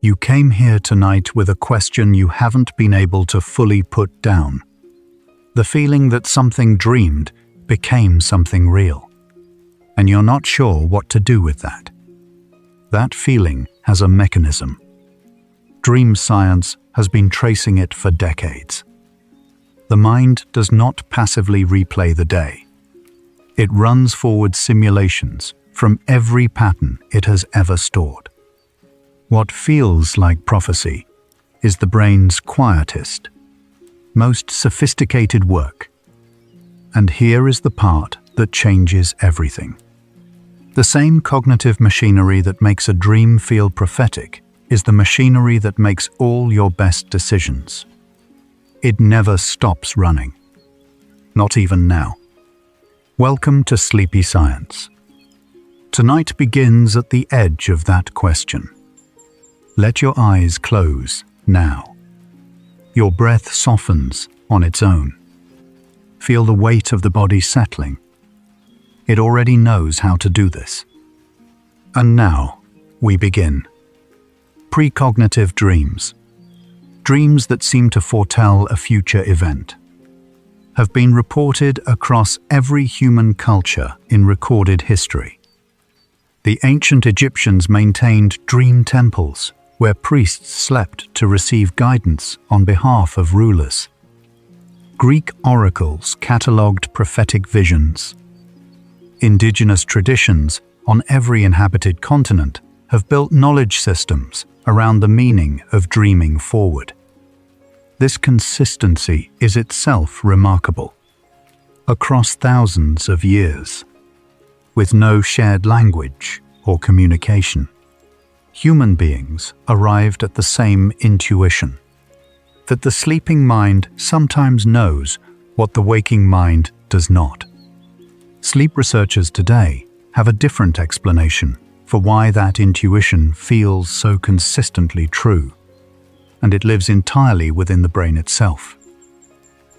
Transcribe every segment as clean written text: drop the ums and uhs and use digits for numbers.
You came here tonight with a question you haven't been able to fully put down. The feeling that something dreamed became something real, and you're not sure what to do with that. That feeling has a mechanism. Dream science has been tracing it for decades. The mind does not passively replay the day. It runs forward simulations from every pattern it has ever stored. What feels like prophecy is the brain's quietest, most sophisticated work. And here is the part that changes everything. The same cognitive machinery that makes a dream feel prophetic is the machinery that makes all your best decisions. It never stops running. Not even now. Welcome to Sleepy Science. Tonight begins at the edge of that question. Let your eyes close now. Your breath softens on its own. Feel the weight of the body settling. It already knows how to do this. And now, we begin. Precognitive dreams. Dreams that seem to foretell a future event have been reported across every human culture in recorded history. The ancient Egyptians maintained dream temples where priests slept to receive guidance on behalf of rulers. Greek oracles catalogued prophetic visions. Indigenous traditions on every inhabited continent have built knowledge systems around the meaning of dreaming forward. This consistency is itself remarkable. Across thousands of years, with no shared language or communication, human beings arrived at the same intuition, that the sleeping mind sometimes knows what the waking mind does not. Sleep researchers today have a different explanation for why that intuition feels so consistently true, and it lives entirely within the brain itself.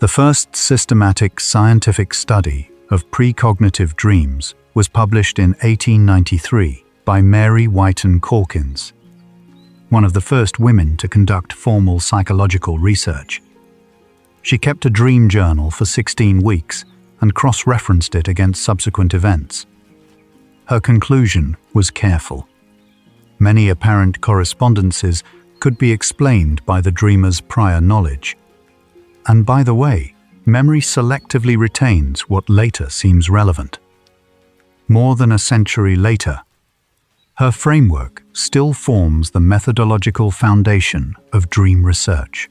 The first systematic scientific study of precognitive dreams was published in 1893 by Mary Whiton Calkins, one of the first women to conduct formal psychological research. She kept a dream journal for 16 weeks and cross-referenced it against subsequent events. Her conclusion was careful. Many apparent correspondences could be explained by the dreamer's prior knowledge. And by the way, memory selectively retains what later seems relevant. More than a century later, her framework still forms the methodological foundation of dream research.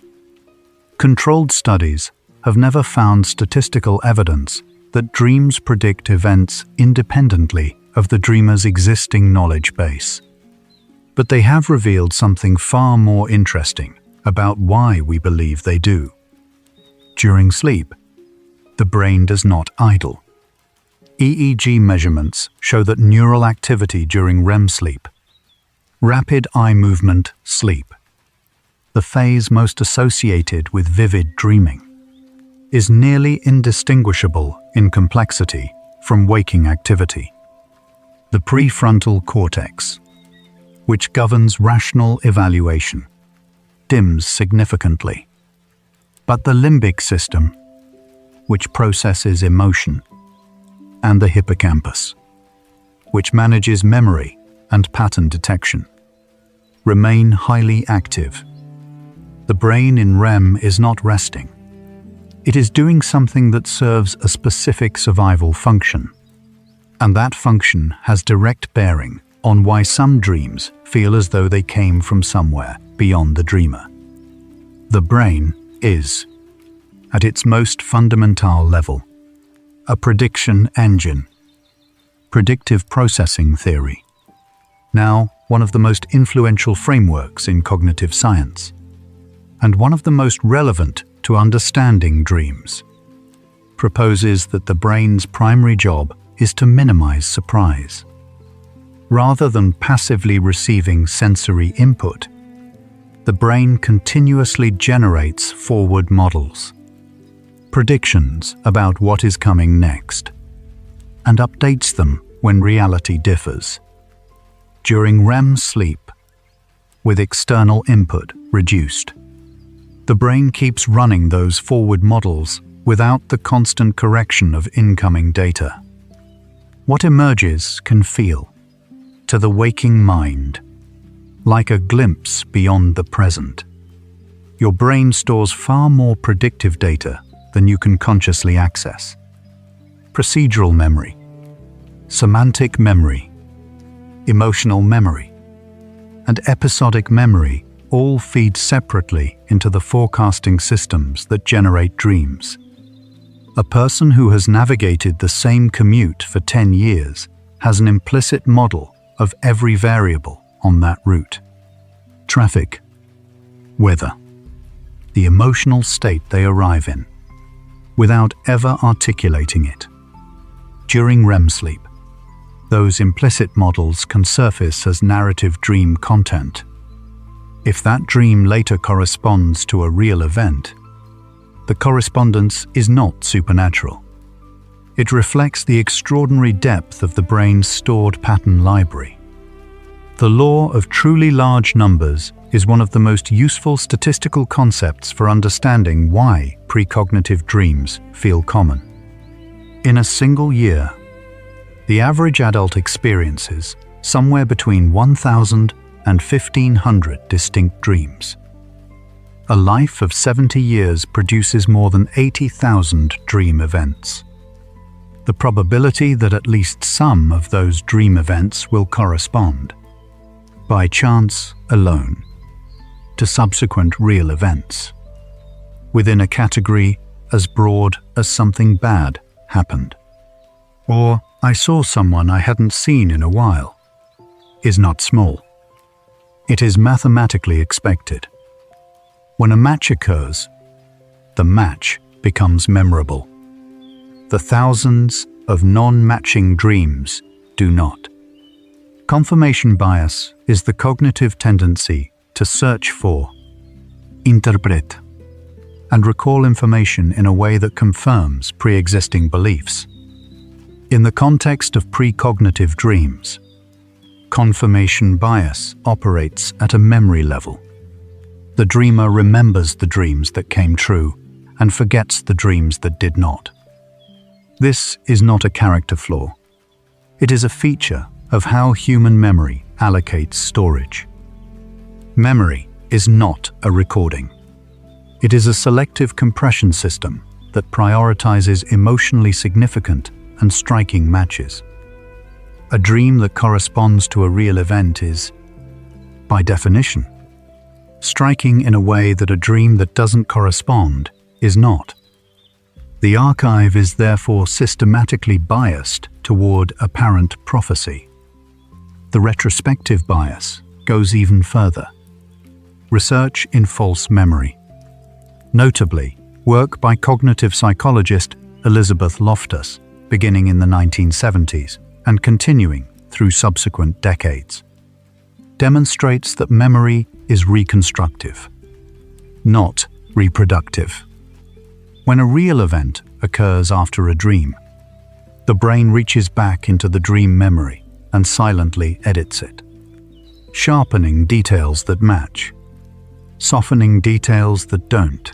Controlled studies have never found statistical evidence that dreams predict events independently of the dreamer's existing knowledge base. But they have revealed something far more interesting about why we believe they do. During sleep, the brain does not idle. EEG measurements show that neural activity during REM sleep, rapid eye movement sleep, the phase most associated with vivid dreaming, is nearly indistinguishable in complexity from waking activity. The prefrontal cortex, which governs rational evaluation, dims significantly. But the limbic system, which processes emotion, and the hippocampus, which manages memory and pattern detection, remain highly active. The brain in REM is not resting. It is doing something that serves a specific survival function, and that function has direct bearing on why some dreams feel as though they came from somewhere beyond the dreamer. The brain is, at its most fundamental level, a prediction engine, predictive processing theory, now one of the most influential frameworks in cognitive science, and one of the most relevant to understanding dreams, proposes that the brain's primary job is to minimize surprise. Rather than passively receiving sensory input, the brain continuously generates forward models, predictions about what is coming next, and updates them when reality differs. During REM sleep, with external input reduced. The brain keeps running those forward models without the constant correction of incoming data. What emerges can feel, to the waking mind, like a glimpse beyond the present. Your brain stores far more predictive data than you can consciously access. Procedural memory, semantic memory, emotional memory, and episodic memory all feed separately into the forecasting systems that generate dreams. A person who has navigated the same commute for 10 years has an implicit model of every variable on that route. Traffic, weather, the emotional state they arrive in, without ever articulating it. During REM sleep, those implicit models can surface as narrative dream content. If that dream later corresponds to a real event, the correspondence is not supernatural. It reflects the extraordinary depth of the brain's stored pattern library. The law of truly large numbers is one of the most useful statistical concepts for understanding why precognitive dreams feel common. In a single year, the average adult experiences somewhere between 1,000 and 1,500 distinct dreams. A life of 70 years produces more than 80,000 dream events. The probability that at least some of those dream events will correspond, by chance alone, to subsequent real events, within a category as broad as something bad happened, or I saw someone I hadn't seen in a while, is not small. It is mathematically expected. When a match occurs, the match becomes memorable. The thousands of non-matching dreams do not. Confirmation bias is the cognitive tendency to search for, interpret, and recall information in a way that confirms pre-existing beliefs. In the context of precognitive dreams, confirmation bias operates at a memory level. The dreamer remembers the dreams that came true and forgets the dreams that did not. This is not a character flaw. It is a feature of how human memory allocates storage. Memory is not a recording. It is a selective compression system that prioritizes emotionally significant and striking matches. A dream that corresponds to a real event is, by definition, striking in a way that a dream that doesn't correspond is not. The archive is therefore systematically biased toward apparent prophecy. The retrospective bias goes even further. Research in false memory. Notably, work by cognitive psychologist Elizabeth Loftus, beginning in the 1970s and continuing through subsequent decades, demonstrates that memory is reconstructive, not reproductive. When a real event occurs after a dream, the brain reaches back into the dream memory and silently edits it, sharpening details that match, softening details that don't,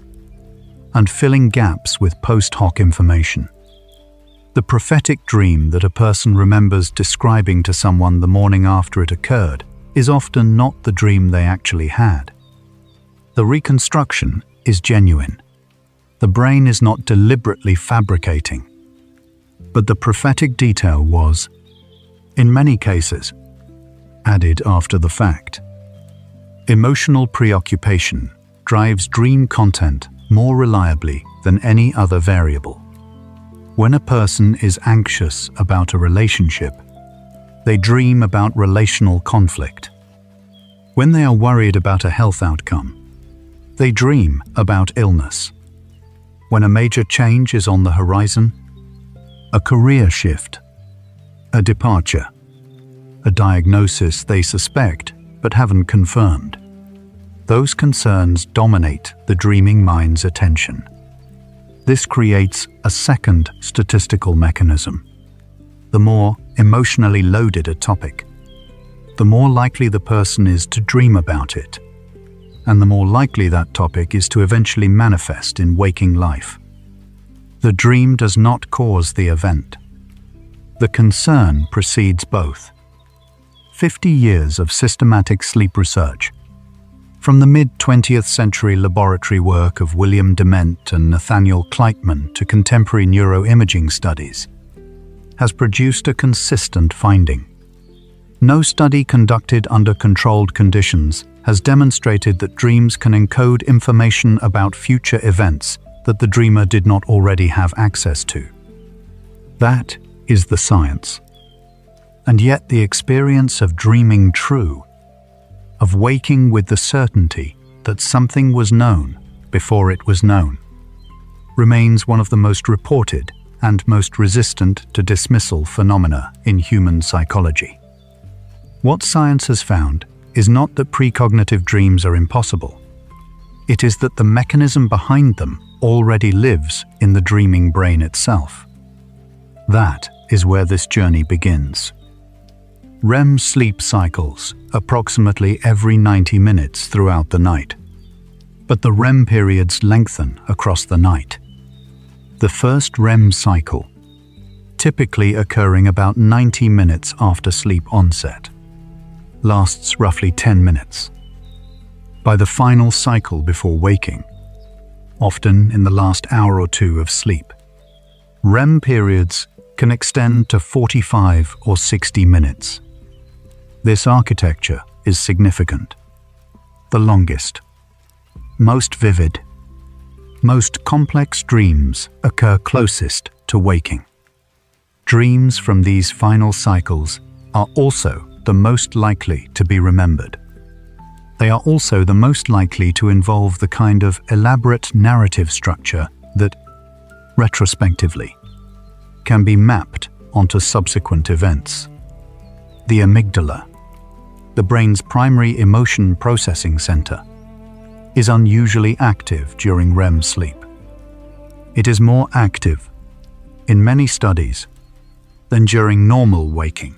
and filling gaps with post hoc information. The prophetic dream that a person remembers describing to someone the morning after it occurred is often not the dream they actually had. The reconstruction is genuine. The brain is not deliberately fabricating, but the prophetic detail was, in many cases, added after the fact. Emotional preoccupation drives dream content more reliably than any other variable. When a person is anxious about a relationship, they dream about relational conflict. When they are worried about a health outcome, they dream about illness. When a major change is on the horizon, a career shift, a departure, a diagnosis they suspect but haven't confirmed, those concerns dominate the dreaming mind's attention. This creates a second statistical mechanism. The more emotionally loaded a topic, the more likely the person is to dream about it, and the more likely that topic is to eventually manifest in waking life. The dream does not cause the event. The concern precedes both. 50 years of systematic sleep research, from the mid-20th century laboratory work of William Dement and Nathaniel Kleitman to contemporary neuroimaging studies, has produced a consistent finding. No study conducted under controlled conditions has demonstrated that dreams can encode information about future events that the dreamer did not already have access to. That is the science. And yet the experience of dreaming true, of waking with the certainty that something was known before it was known, remains one of the most reported and most resistant to dismissal phenomena in human psychology. What science has found is not that precognitive dreams are impossible. It is that the mechanism behind them already lives in the dreaming brain itself. That is where this journey begins. REM sleep cycles approximately every 90 minutes throughout the night, but the REM periods lengthen across the night. The first REM cycle, typically occurring about 90 minutes after sleep onset, lasts roughly 10 minutes. By the final cycle before waking, often in the last hour or two of sleep, REM periods can extend to 45 or 60 minutes. This architecture is significant. The longest, most vivid, most complex dreams occur closest to waking. Dreams from these final cycles are also the most likely to be remembered. They are also the most likely to involve the kind of elaborate narrative structure that, retrospectively, can be mapped onto subsequent events. The amygdala, the brain's primary emotion processing center, is unusually active during REM sleep. It is more active, in many studies, than during normal waking.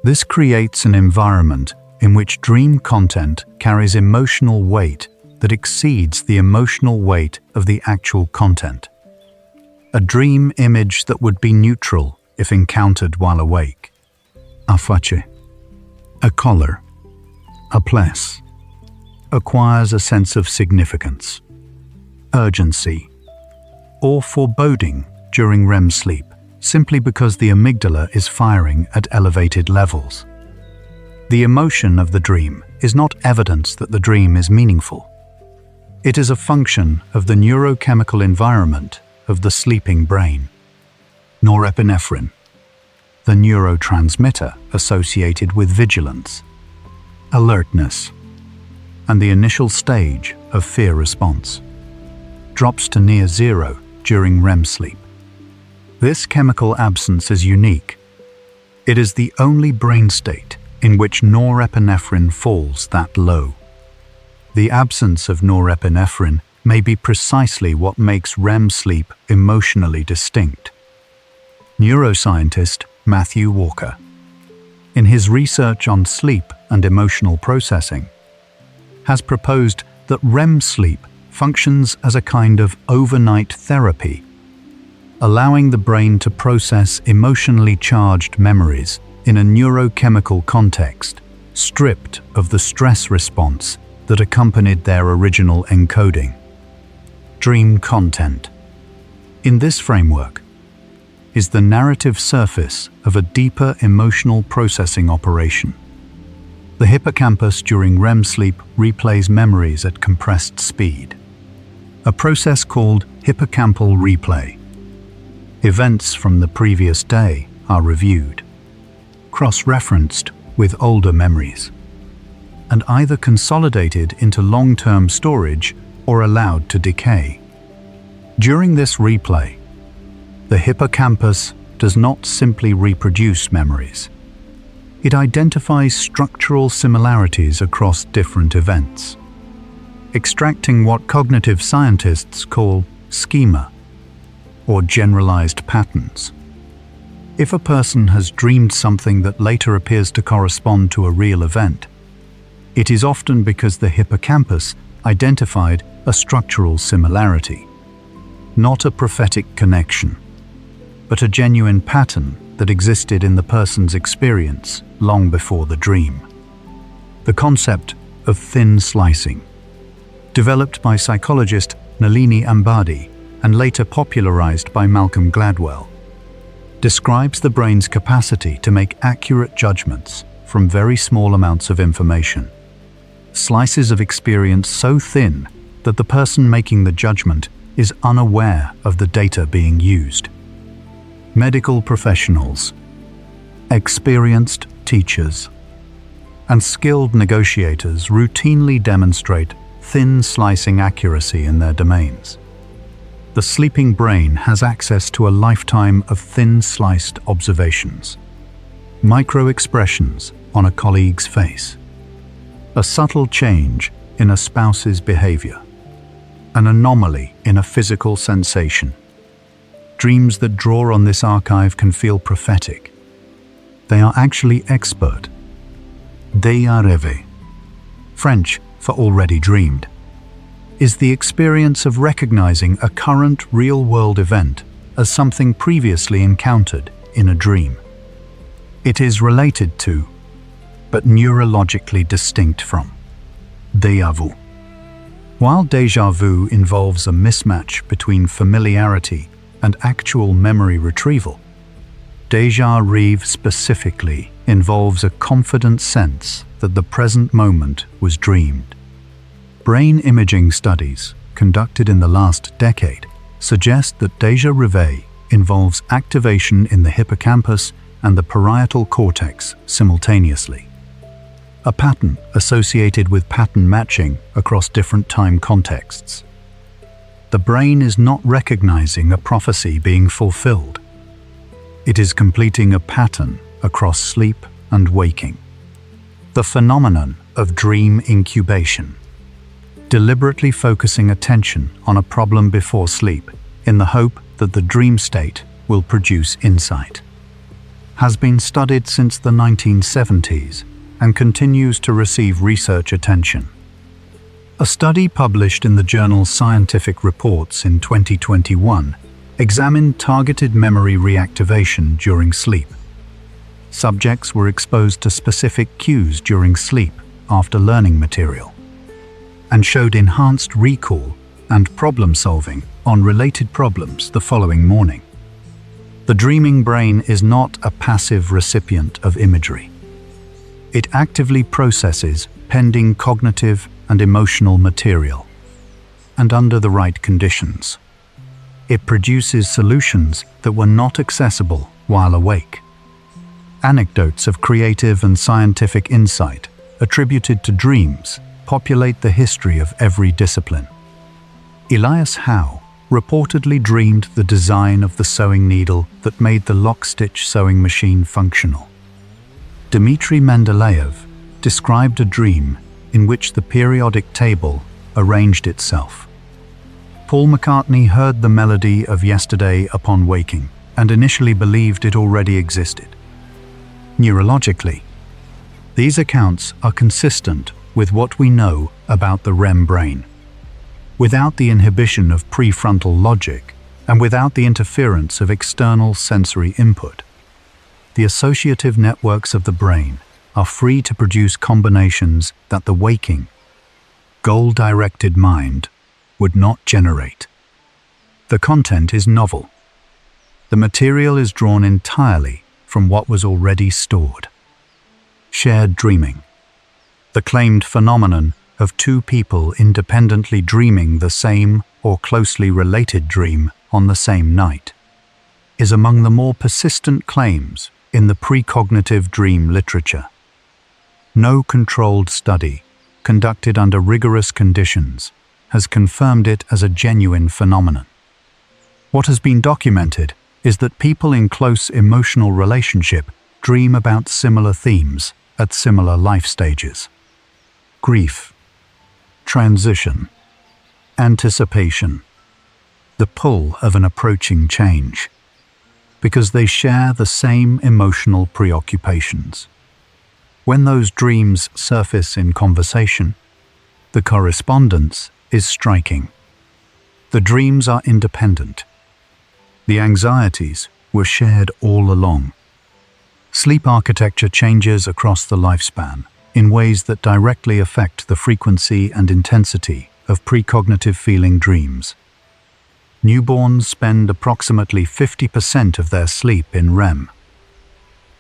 This creates an environment in which dream content carries emotional weight that exceeds the emotional weight of the actual content. A dream image that would be neutral if encountered while awake. A face, a color, a place, acquires a sense of significance, urgency, or foreboding during REM sleep, simply because the amygdala is firing at elevated levels. The emotion of the dream is not evidence that the dream is meaningful. It is a function of the neurochemical environment of the sleeping brain. Norepinephrine, the neurotransmitter associated with vigilance, alertness, and the initial stage of fear response, drops to near zero during REM sleep. This chemical absence is unique. It is the only brain state in which norepinephrine falls that low. The absence of norepinephrine may be precisely what makes REM sleep emotionally distinct. Neuroscientist Matthew Walker, in his research on sleep and emotional processing, has proposed that REM sleep functions as a kind of overnight therapy, allowing the brain to process emotionally charged memories in a neurochemical context, stripped of the stress response that accompanied their original encoding. Dream content, in this framework, is the narrative surface of a deeper emotional processing operation. The hippocampus during REM sleep replays memories at compressed speed, a process called hippocampal replay. Events from the previous day are reviewed, cross-referenced with older memories, and either consolidated into long-term storage or allowed to decay. During this replay, the hippocampus does not simply reproduce memories. It identifies structural similarities across different events, extracting what cognitive scientists call schema, or generalized patterns. If a person has dreamed something that later appears to correspond to a real event, it is often because the hippocampus identified a structural similarity, not a prophetic connection, but a genuine pattern that existed in the person's experience long before the dream. The concept of thin slicing, developed by psychologist Nalini Ambady and later popularized by Malcolm Gladwell, describes the brain's capacity to make accurate judgments from very small amounts of information. Slices of experience so thin that the person making the judgment is unaware of the data being used. Medical professionals, experienced teachers, and skilled negotiators routinely demonstrate thin slicing accuracy in their domains. The sleeping brain has access to a lifetime of thin-sliced observations, micro-expressions on a colleague's face, a subtle change in a spouse's behavior, an anomaly in a physical sensation. Dreams that draw on this archive can feel prophetic. They are actually expert. Déjà rêvé, French for already dreamed, is the experience of recognizing a current real-world event as something previously encountered in a dream. It is related to, but neurologically distinct from, déjà vu. While déjà vu involves a mismatch between familiarity and actual memory retrieval, déjà rêve specifically involves a confident sense that the present moment was dreamed. Brain imaging studies conducted in the last decade suggest that déjà rêvé involves activation in the hippocampus and the parietal cortex simultaneously, a pattern associated with pattern matching across different time contexts. The brain is not recognizing a prophecy being fulfilled. It is completing a pattern across sleep and waking. The phenomenon of dream incubation, deliberately focusing attention on a problem before sleep in the hope that the dream state will produce insight, has been studied since the 1970s and continues to receive research attention. A study published in the journal Scientific Reports in 2021 examined targeted memory reactivation during sleep. Subjects were exposed to specific cues during sleep after learning material, and showed enhanced recall and problem-solving on related problems the following morning. The dreaming brain is not a passive recipient of imagery. It actively processes pending cognitive and emotional material, and under the right conditions, it produces solutions that were not accessible while awake. Anecdotes of creative and scientific insight attributed to dreams populate the history of every discipline. Elias Howe reportedly dreamed the design of the sewing needle that made the lock-stitch sewing machine functional. Dmitry Mendeleev described a dream in which the periodic table arranged itself. Paul McCartney heard the melody of Yesterday upon waking and initially believed it already existed. Neurologically, these accounts are consistent with what we know about the REM brain. Without the inhibition of prefrontal logic and without the interference of external sensory input, the associative networks of the brain are free to produce combinations that the waking, goal-directed mind would not generate. The content is novel. The material is drawn entirely from what was already stored. Shared dreaming, the claimed phenomenon of two people independently dreaming the same or closely related dream on the same night, is among the more persistent claims in the precognitive dream literature. No controlled study, conducted under rigorous conditions, has confirmed it as a genuine phenomenon. What has been documented is that people in close emotional relationship dream about similar themes at similar life stages. Grief, transition, anticipation, the pull of an approaching change. because they share the same emotional preoccupations. When those dreams surface in conversation, the correspondence is striking. The dreams are independent. The anxieties were shared all along. Sleep architecture changes across the lifespan in ways that directly affect the frequency and intensity of precognitive feeling dreams. Newborns spend approximately 50% of their sleep in REM.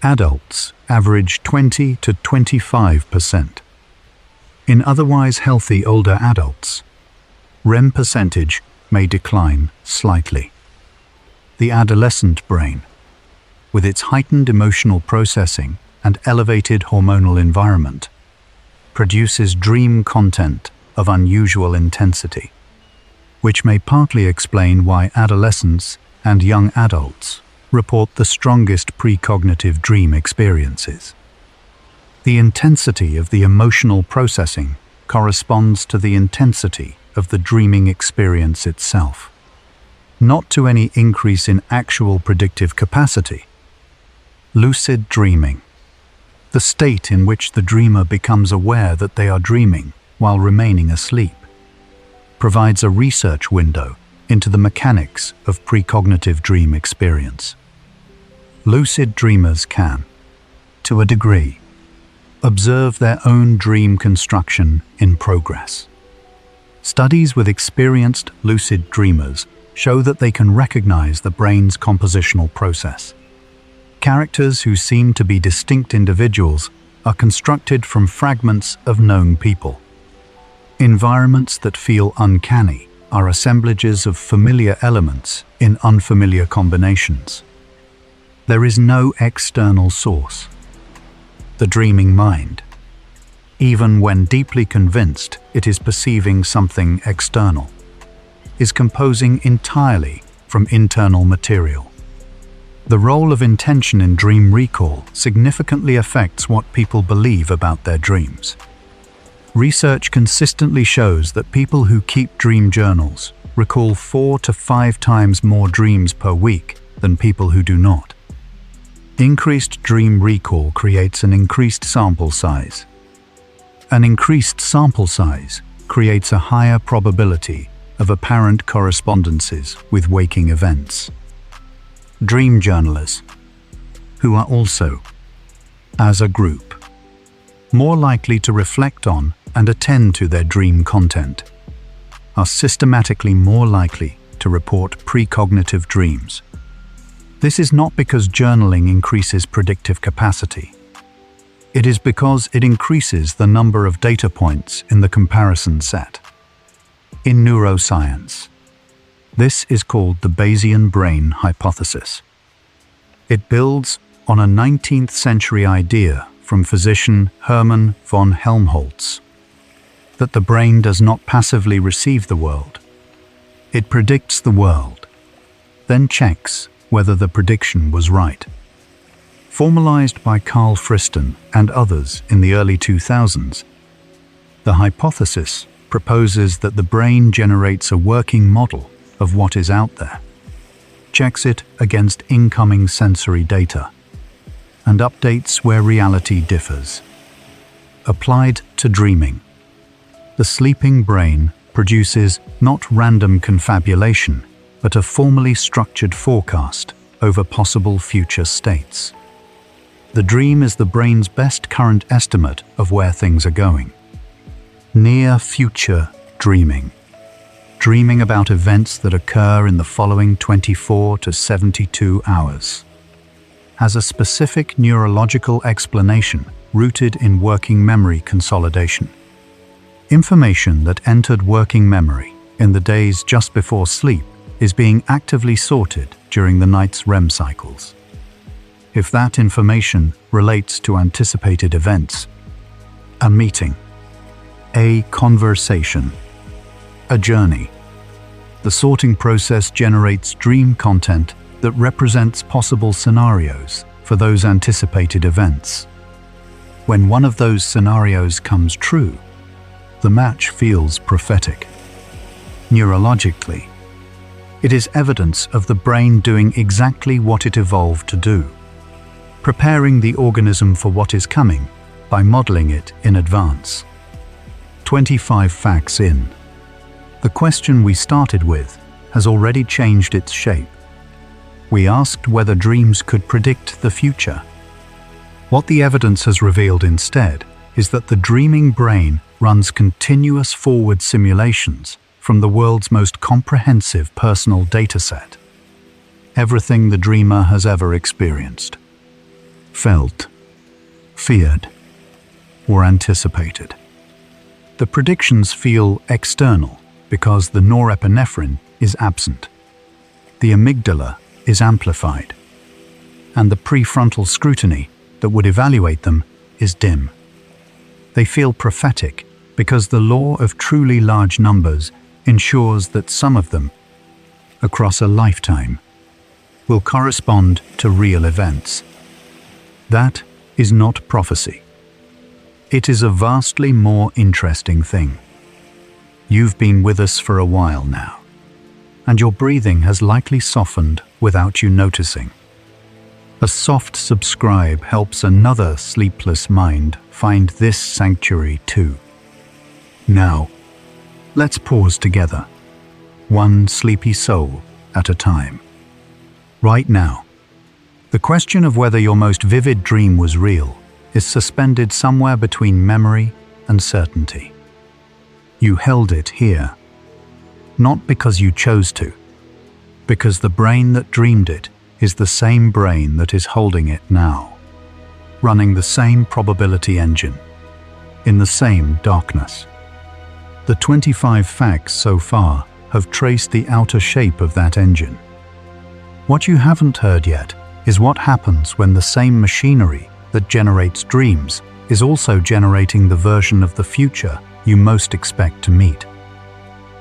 Adults average 20 to 25%. In otherwise healthy older adults, REM percentage may decline slightly. The adolescent brain, with its heightened emotional processing and elevated hormonal environment, produces dream content of unusual intensity, which may partly explain why adolescents and young adults report the strongest precognitive dream experiences. The intensity of the emotional processing corresponds to the intensity of the dreaming experience itself, not to any increase in actual predictive capacity. Lucid dreaming, the state in which the dreamer becomes aware that they are dreaming while remaining asleep, provides a research window into the mechanics of precognitive dream experience. Lucid dreamers can, to a degree, observe their own dream construction in progress. Studies with experienced lucid dreamers show that they can recognize the brain's compositional process. Characters who seem to be distinct individuals are constructed from fragments of known people. Environments that feel uncanny are assemblages of familiar elements in unfamiliar combinations. There is no external source. The dreaming mind, even when deeply convinced it is perceiving something external, is composing entirely from internal material. The role of intention in dream recall significantly affects what people believe about their dreams. Research consistently shows that people who keep dream journals recall 4 to 5 times more dreams per week than people who do not. Increased dream recall creates an increased sample size. An increased sample size creates a higher probability of apparent correspondences with waking events. Dream journalers, who are also, as a group, more likely to reflect on and attend to their dream content, are systematically more likely to report precognitive dreams. This is not because journaling increases predictive capacity. It is because it increases the number of data points in the comparison set. In neuroscience, this is called the Bayesian brain hypothesis. It builds on a 19th century idea from physician Hermann von Helmholtz that the brain does not passively receive the world. It predicts the world, then checks whether the prediction was right. Formalized by Carl Friston and others in the early 2000s, the hypothesis proposes that the brain generates a working model of what is out there, checks it against incoming sensory data, and updates where reality differs. Applied to dreaming, the sleeping brain produces not random confabulation, but a formally structured forecast over possible future states. The dream is the brain's best current estimate of where things are going. Near future dreaming. Dreaming about events that occur in the following 24 to 72 hours. Has a specific neurological explanation rooted in working memory consolidation. Information that entered working memory in the days just before sleep is being actively sorted during the night's REM cycles. If that information relates to anticipated events, a meeting, a conversation, a journey, the sorting process generates dream content that represents possible scenarios for those anticipated events. When one of those scenarios comes true, the match feels prophetic. Neurologically, It is evidence of the brain doing exactly what it evolved to do, preparing the organism for what is coming by modeling it in advance. 25 facts in. The question we started with has already changed its shape. We asked whether dreams could predict the future. What the evidence has revealed instead is that the dreaming brain runs continuous forward simulations from the world's most comprehensive personal dataset. Everything the dreamer has ever experienced, felt, feared, or anticipated. The predictions feel external because the norepinephrine is absent. The amygdala is amplified, and the prefrontal scrutiny that would evaluate them is dim. They feel prophetic because the law of truly large numbers ensures that some of them, across a lifetime, will correspond to real events. That is not prophecy. It is a vastly more interesting thing. You've been with us for a while now, and your breathing has likely softened without you noticing. A soft subscribe helps another sleepless mind find this sanctuary too. Now, let's pause together, one sleepy soul at a time. Right now, the question of whether your most vivid dream was real is suspended somewhere between memory and certainty. You held it here, not because you chose to, because the brain that dreamed it is the same brain that is holding it now, running the same probability engine, in the same darkness. The 25 facts so far have traced the outer shape of that engine. What you haven't heard yet is what happens when the same machinery that generates dreams is also generating the version of the future you most expect to meet.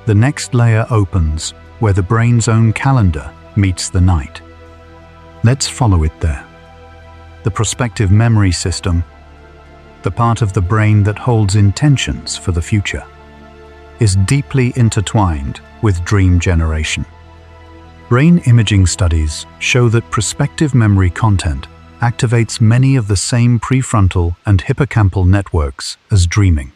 The next layer opens where the brain's own calendar meets the night. Let's follow it there. The prospective memory system, the part of the brain that holds intentions for the future, is deeply intertwined with dream generation. Brain imaging studies show that prospective memory content activates many of the same prefrontal and hippocampal networks as dreaming.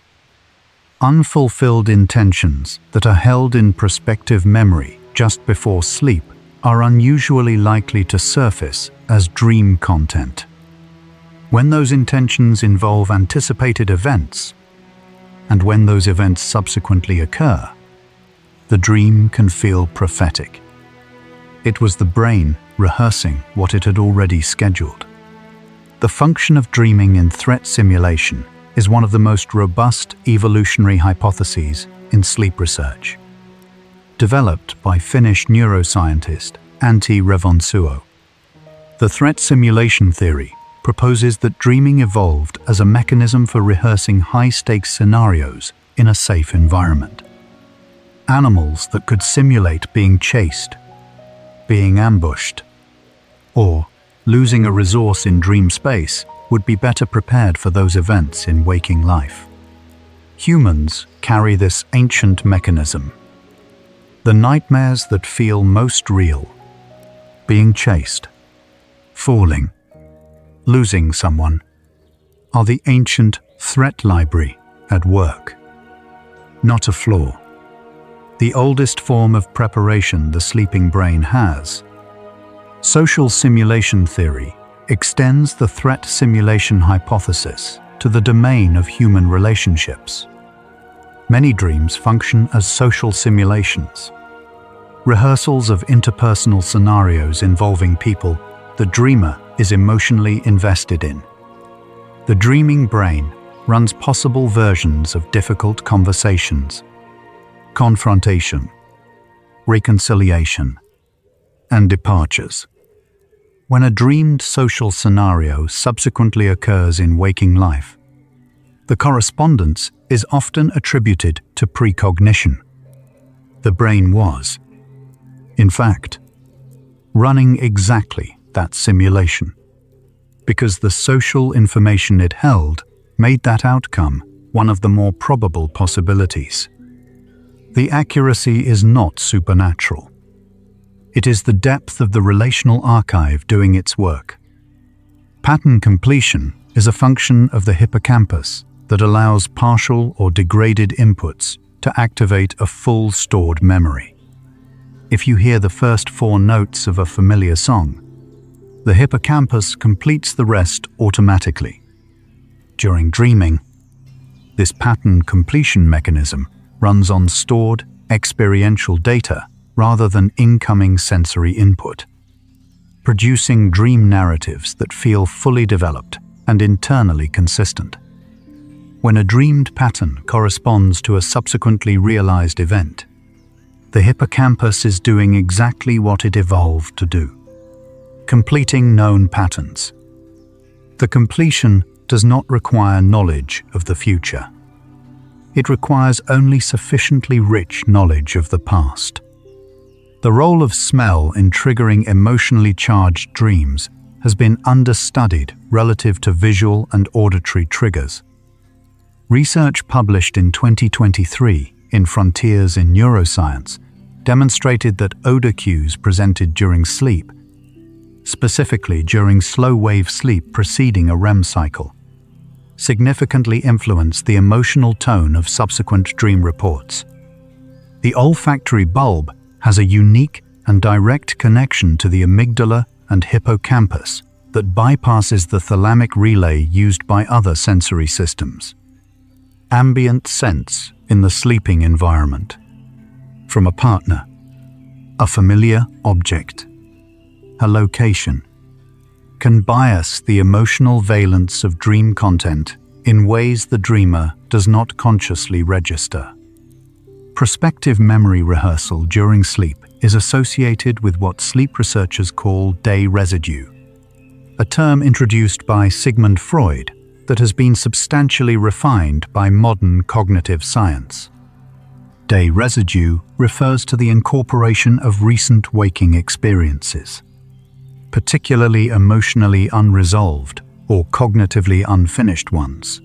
Unfulfilled intentions that are held in prospective memory just before sleep are unusually likely to surface as dream content. When those intentions involve anticipated events, and when those events subsequently occur, the dream can feel prophetic. It was the brain rehearsing what it had already scheduled. The function of dreaming in threat simulation is one of the most robust evolutionary hypotheses in sleep research. Developed by Finnish neuroscientist Antti Revonsuo, the threat simulation theory proposes that dreaming evolved as a mechanism for rehearsing high-stakes scenarios in a safe environment. Animals that could simulate being chased, being ambushed, or losing a resource in dream space would be better prepared for those events in waking life. Humans carry this ancient mechanism. The nightmares that feel most real, being chased, falling, losing someone, are the ancient threat library at work, not a flaw. The oldest form of preparation the sleeping brain has. Social simulation theory extends the threat simulation hypothesis to the domain of human relationships. Many dreams function as social simulations, rehearsals of interpersonal scenarios involving people the dreamer is emotionally invested in. The dreaming brain runs possible versions of difficult conversations, confrontation, reconciliation, and departures. When a dreamed social scenario subsequently occurs in waking life, the correspondence is often attributed to precognition. The brain was, in fact, running exactly that simulation, because the social information it held made that outcome one of the more probable possibilities. The accuracy is not supernatural. It is the depth of the relational archive doing its work. Pattern completion is a function of the hippocampus that allows partial or degraded inputs to activate a full stored memory. If you hear the first 4 notes of a familiar song, the hippocampus completes the rest automatically. During dreaming, this pattern completion mechanism runs on stored experiential data rather than incoming sensory input, producing dream narratives that feel fully developed and internally consistent. When a dreamed pattern corresponds to a subsequently realized event, the hippocampus is doing exactly what it evolved to do, completing known patterns. The completion does not require knowledge of the future. It requires only sufficiently rich knowledge of the past. The role of smell in triggering emotionally charged dreams has been understudied relative to visual and auditory triggers. Research published in 2023 in Frontiers in Neuroscience demonstrated that odor cues presented during sleep, specifically during slow-wave sleep preceding a REM cycle, significantly influence the emotional tone of subsequent dream reports. The olfactory bulb has a unique and direct connection to the amygdala and hippocampus that bypasses the thalamic relay used by other sensory systems. Ambient sense in the sleeping environment. From a partner, a familiar object, a location, can bias the emotional valence of dream content in ways the dreamer does not consciously register. Prospective memory rehearsal during sleep is associated with what sleep researchers call day residue, a term introduced by Sigmund Freud that has been substantially refined by modern cognitive science. Day residue refers to the incorporation of recent waking experiences, particularly emotionally unresolved or cognitively unfinished ones,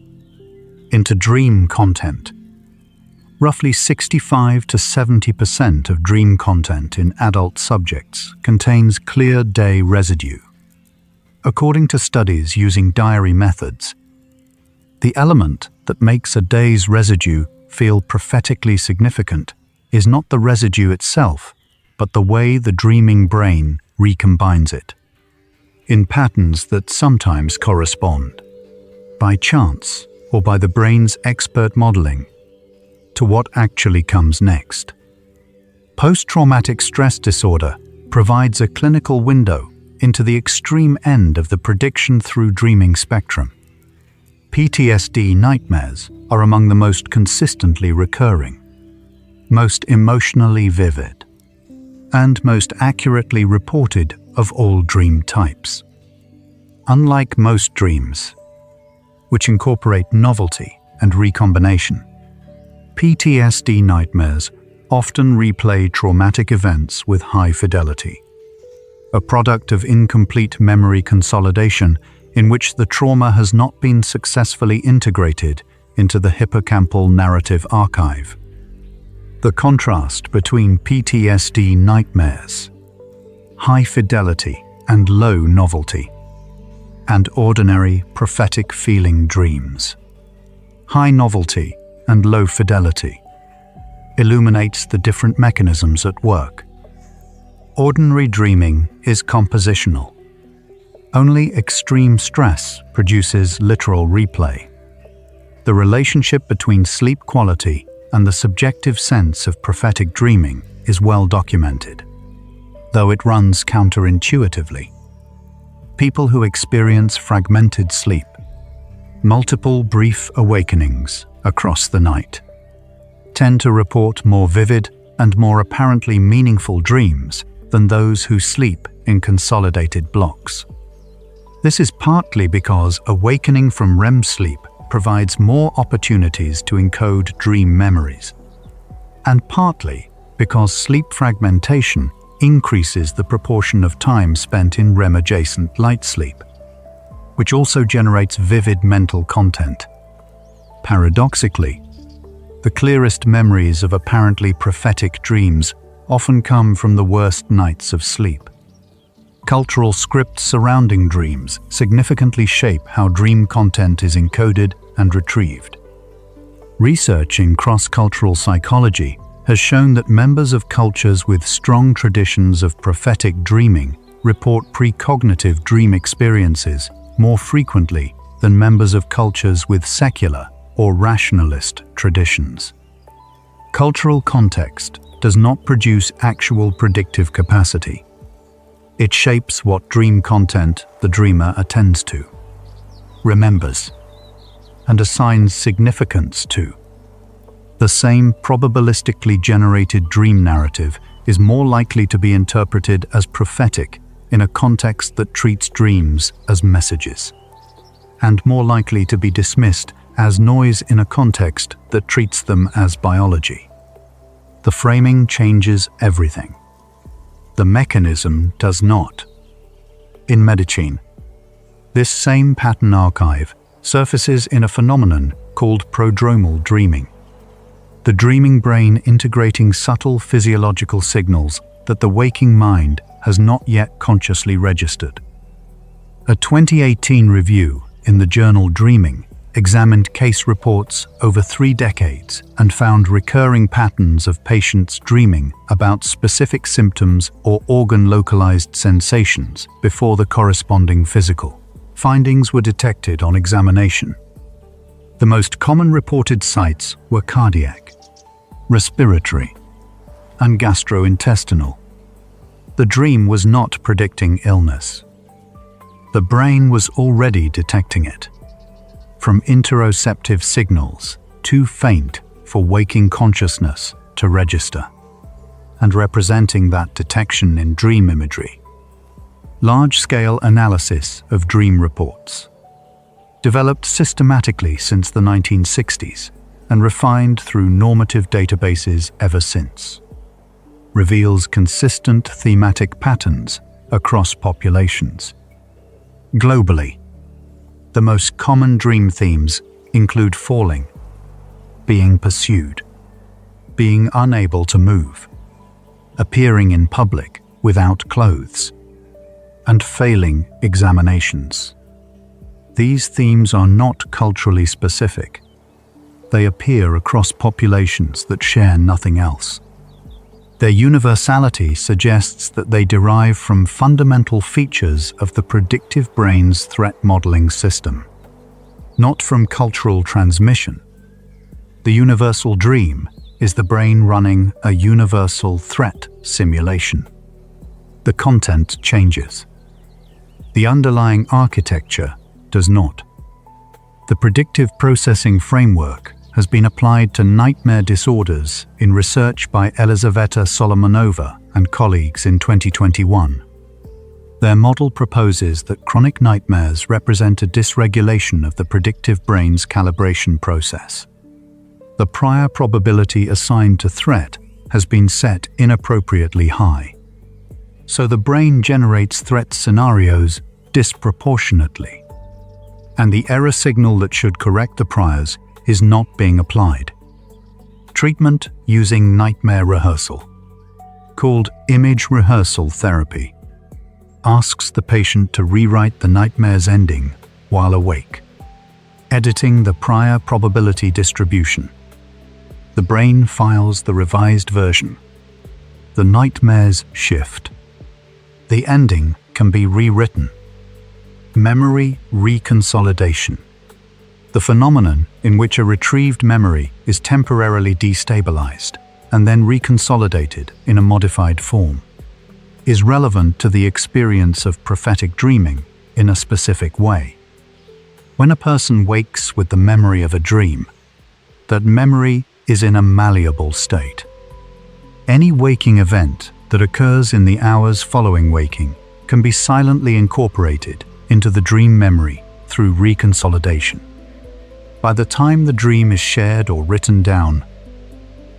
into dream content. Roughly 65 to 70% of dream content in adult subjects contains clear day residue. According to studies using diary methods, the element that makes a day's residue feel prophetically significant is not the residue itself, but the way the dreaming brain recombines it, in patterns that sometimes correspond, by chance or by the brain's expert modeling, to what actually comes next. Post-traumatic stress disorder provides a clinical window into the extreme end of the prediction through dreaming spectrum. PTSD nightmares are among the most consistently recurring, most emotionally vivid, and most accurately reported of all dream types. Unlike most dreams, which incorporate novelty and recombination, PTSD nightmares often replay traumatic events with high fidelity, a product of incomplete memory consolidation in which the trauma has not been successfully integrated into the hippocampal narrative archive. The contrast between PTSD nightmares, high fidelity and low novelty, and ordinary prophetic feeling dreams, high novelty and low fidelity, illuminates the different mechanisms at work. Ordinary dreaming is compositional. Only extreme stress produces literal replay. The relationship between sleep quality and the subjective sense of prophetic dreaming is well documented, though it runs counterintuitively. People who experience fragmented sleep, multiple brief awakenings across the night, tend to report more vivid and more apparently meaningful dreams than those who sleep in consolidated blocks. This is partly because awakening from REM sleep provides more opportunities to encode dream memories, and partly because sleep fragmentation increases the proportion of time spent in REM-adjacent light sleep, which also generates vivid mental content. Paradoxically, the clearest memories of apparently prophetic dreams often come from the worst nights of sleep. Cultural scripts surrounding dreams significantly shape how dream content is encoded and retrieved. Research in cross-cultural psychology has shown that members of cultures with strong traditions of prophetic dreaming report precognitive dream experiences more frequently than members of cultures with secular or rationalist traditions. Cultural context does not produce actual predictive capacity. It shapes what dream content the dreamer attends to, remembers, and assigns significance to. The same probabilistically generated dream narrative is more likely to be interpreted as prophetic in a context that treats dreams as messages, and more likely to be dismissed as noise in a context that treats them as biology. The framing changes everything. The mechanism does not. In medicine, this same pattern archive surfaces in a phenomenon called prodromal dreaming. The dreaming brain integrating subtle physiological signals that the waking mind has not yet consciously registered. A 2018 review in the journal Dreaming examined case reports over 3 decades and found recurring patterns of patients dreaming about specific symptoms or organ-localized sensations before the corresponding physical findings were detected on examination. The most common reported sites were cardiac, respiratory, and gastrointestinal. The dream was not predicting illness. The brain was already detecting it. From interoceptive signals too faint for waking consciousness to register, and representing that detection in dream imagery. Large-scale analysis of dream reports, developed systematically since the 1960s and refined through normative databases ever since, reveals consistent thematic patterns across populations. Globally, the most common dream themes include falling, being pursued, being unable to move, appearing in public without clothes, and failing examinations. These themes are not culturally specific. They appear across populations that share nothing else. Their universality suggests that they derive from fundamental features of the predictive brain's threat modeling system, not from cultural transmission. The universal dream is the brain running a universal threat simulation. The content changes. The underlying architecture does not. The predictive processing framework has been applied to nightmare disorders in research by Elizaveta Solomonova and colleagues in 2021. Their model proposes that chronic nightmares represent a dysregulation of the predictive brain's calibration process. The prior probability assigned to threat has been set inappropriately high, so the brain generates threat scenarios disproportionately, and the error signal that should correct the priors is not being applied. Treatment using nightmare rehearsal, called image rehearsal therapy, asks the patient to rewrite the nightmare's ending while awake, editing the prior probability distribution. The brain files the revised version. The nightmares shift. The ending can be rewritten. Memory reconsolidation, the phenomenon in which a retrieved memory is temporarily destabilized and then reconsolidated in a modified form, is relevant to the experience of prophetic dreaming in a specific way. When a person wakes with the memory of a dream, that memory is in a malleable state. Any waking event that occurs in the hours following waking can be silently incorporated into the dream memory through reconsolidation. By the time the dream is shared or written down,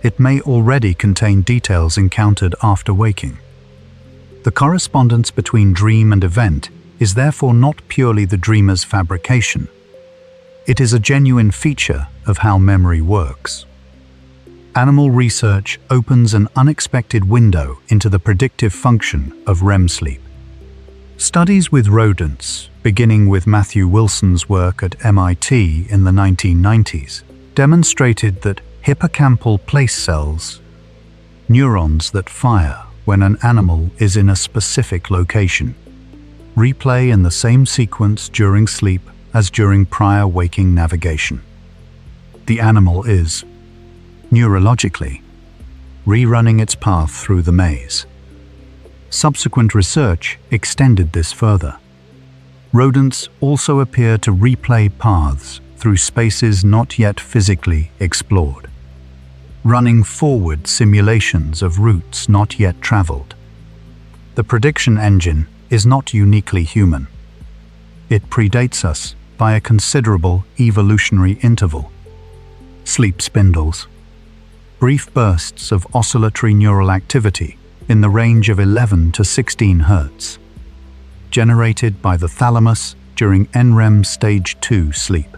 it may already contain details encountered after waking. The correspondence between dream and event is therefore not purely the dreamer's fabrication. It is a genuine feature of how memory works. Animal research opens an unexpected window into the predictive function of REM sleep. Studies with rodents, beginning with Matthew Wilson's work at MIT in the 1990s, demonstrated that hippocampal place cells, neurons that fire when an animal is in a specific location, replay in the same sequence during sleep as during prior waking navigation. The animal is, neurologically, rerunning its path through the maze. Subsequent research extended this further. Rodents also appear to replay paths through spaces not yet physically explored, running forward simulations of routes not yet traveled. The prediction engine is not uniquely human. It predates us by a considerable evolutionary interval. Sleep spindles, brief bursts of oscillatory neural activity in the range of 11 to 16 Hz, generated by the thalamus during NREM stage 2 sleep,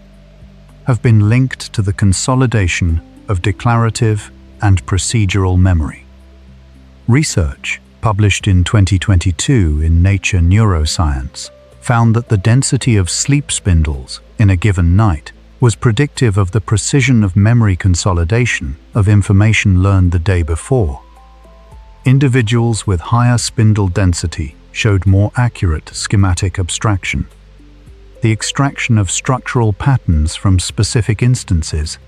have been linked to the consolidation of declarative and procedural memory. Research published in 2022 in Nature Neuroscience found that the density of sleep spindles in a given night was predictive of the precision of memory consolidation of information learned the day before. Individuals with higher spindle density showed more accurate schematic abstraction, the extraction of structural patterns from specific instances.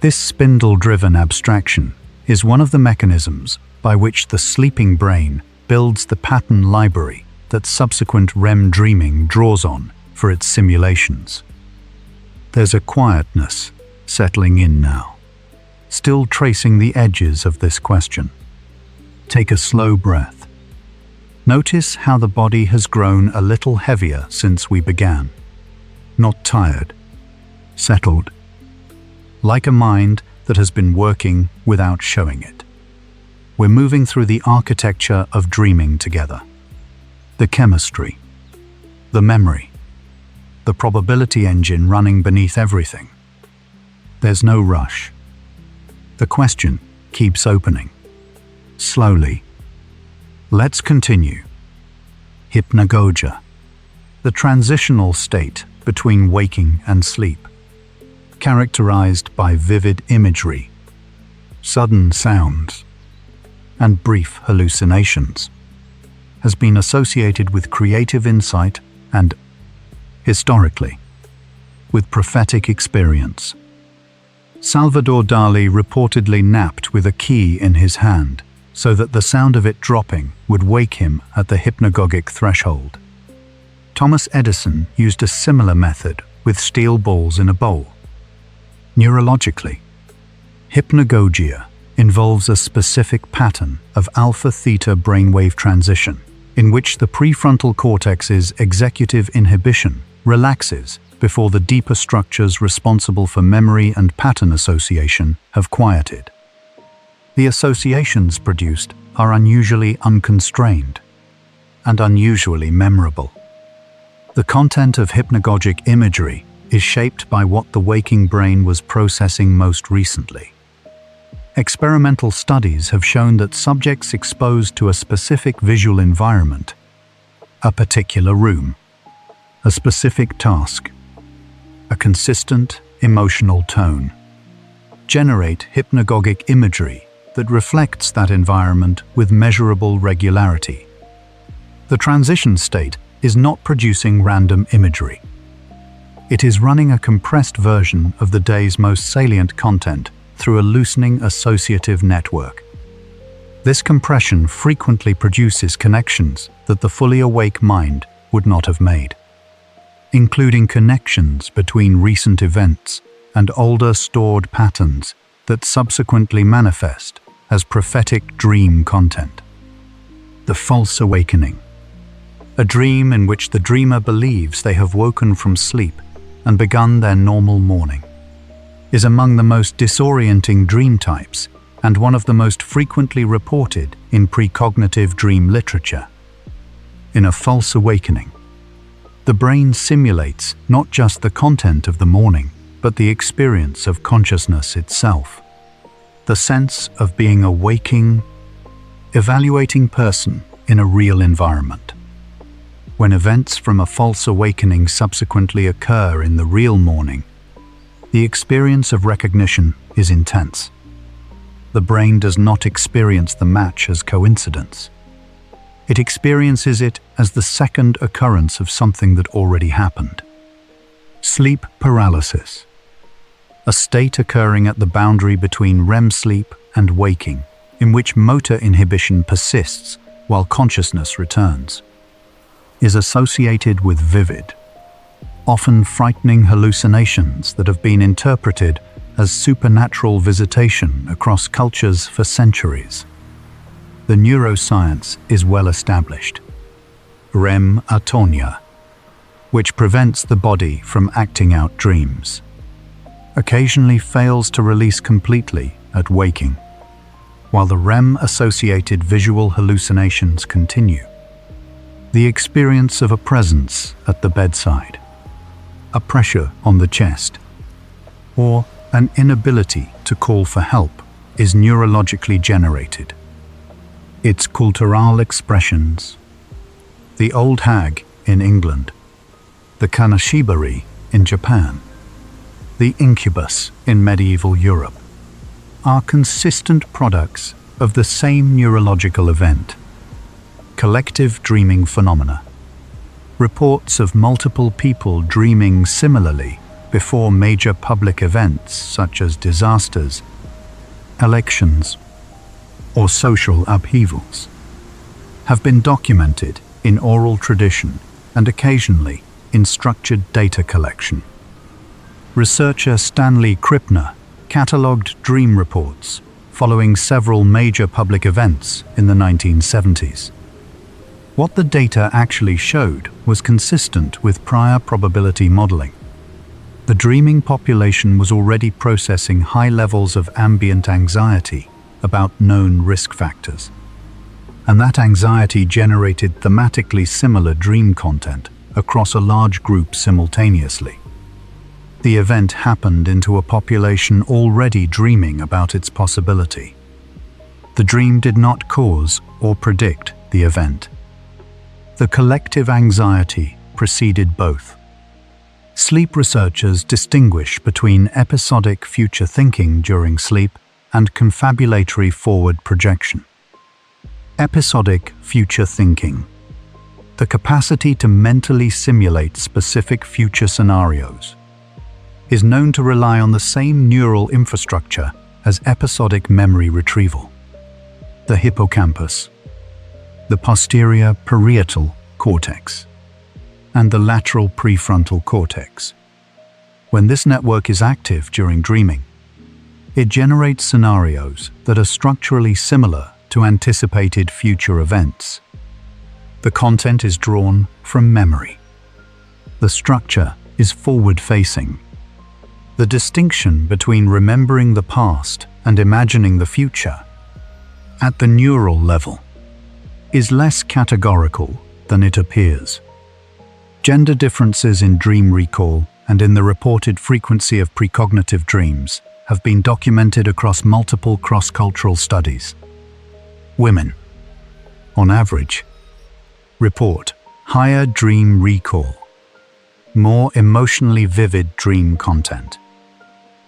This spindle-driven abstraction is one of the mechanisms by which the sleeping brain builds the pattern library that subsequent REM dreaming draws on for its simulations. There's a quietness settling in now, still tracing the edges of this question. Take a slow breath. Notice how the body has grown a little heavier since we began. Not tired, settled, like a mind that has been working without showing it. We're moving through the architecture of dreaming together. The chemistry, the memory, the probability engine running beneath everything. There's no rush. The question keeps opening. Slowly. Let's continue. Hypnagogia, the transitional state between waking and sleep, characterized by vivid imagery, sudden sounds, and brief hallucinations, has been associated with creative insight and, historically, with prophetic experience. Salvador Dali reportedly napped with a key in his hand so that the sound of it dropping would wake him at the hypnagogic threshold. Thomas Edison used a similar method with steel balls in a bowl. Neurologically, hypnagogia involves a specific pattern of alpha-theta brainwave transition in which the prefrontal cortex's executive inhibition relaxes before the deeper structures responsible for memory and pattern association have quieted. The associations produced are unusually unconstrained and unusually memorable. The content of hypnagogic imagery is shaped by what the waking brain was processing most recently. Experimental studies have shown that subjects exposed to a specific visual environment, a particular room, a specific task, a consistent emotional tone, generate hypnagogic imagery that reflects that environment with measurable regularity. The transition state is not producing random imagery. It is running a compressed version of the day's most salient content through a loosening associative network. This compression frequently produces connections that the fully awake mind would not have made, including connections between recent events and older stored patterns that subsequently manifest as prophetic dream content. The false awakening, a dream in which the dreamer believes they have woken from sleep and begun their normal morning, is among the most disorienting dream types and one of the most frequently reported in precognitive dream literature. In a false awakening, the brain simulates not just the content of the morning, but the experience of consciousness itself. the sense of being a waking, evaluating person in a real environment. When events from a false awakening subsequently occur in the real morning, the experience of recognition is intense. The brain does not experience the match as coincidence. It experiences it as the second occurrence of something that already happened. Sleep paralysis, a state occurring at the boundary between REM sleep and waking, in which motor inhibition persists while consciousness returns, is associated with vivid, often frightening hallucinations that have been interpreted as supernatural visitation across cultures for centuries. The neuroscience is well established. REM atonia, which prevents the body from acting out dreams, occasionally fails to release completely at waking, while the REM-associated visual hallucinations continue. The experience of a presence at the bedside, a pressure on the chest, or an inability to call for help is neurologically generated. Its cultural expressions: the old hag in England, the kanashibari in Japan, the incubus in medieval Europe, are consistent products of the same neurological event. Collective dreaming phenomena. Reports of multiple people dreaming similarly before major public events such as disasters, elections, or social upheavals have been documented in oral tradition and occasionally in structured data collection. Researcher Stanley Krippner catalogued dream reports following several major public events in the 1970s. What the data actually showed was consistent with prior probability modeling. The dreaming population was already processing high levels of ambient anxiety about known risk factors, and that anxiety generated thematically similar dream content across a large group simultaneously. The event happened into a population already dreaming about its possibility. The dream did not cause or predict the event. The collective anxiety preceded both. Sleep researchers distinguish between episodic future thinking during sleep and confabulatory forward projection. Episodic future thinking: the capacity to mentally simulate specific future scenarios, is known to rely on the same neural infrastructure as episodic memory retrieval. The hippocampus, the posterior parietal cortex, and the lateral prefrontal cortex. When this network is active during dreaming, it generates scenarios that are structurally similar to anticipated future events. The content is drawn from memory. The structure is forward-facing. The distinction between remembering the past and imagining the future, at the neural level, is less categorical than it appears. Gender differences in dream recall and in the reported frequency of precognitive dreams have been documented across multiple cross-cultural studies. Women, on average, report higher dream recall, more emotionally vivid dream content,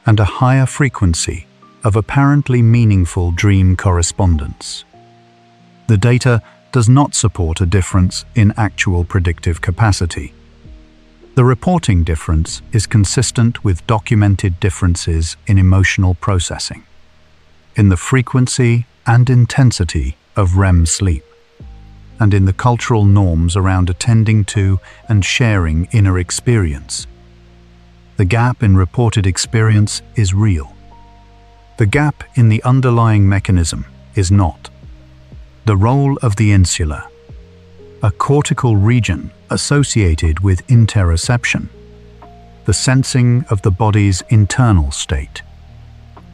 and a higher frequency of apparently meaningful dream correspondence. The data does not support a difference in actual predictive capacity. The reporting difference is consistent with documented differences in emotional processing, in the frequency and intensity of REM sleep, and in the cultural norms around attending to and sharing inner experience. The gap in reported experience is real. The gap in the underlying mechanism is not. The role of the insula, a cortical region associated with interoception, the sensing of the body's internal state,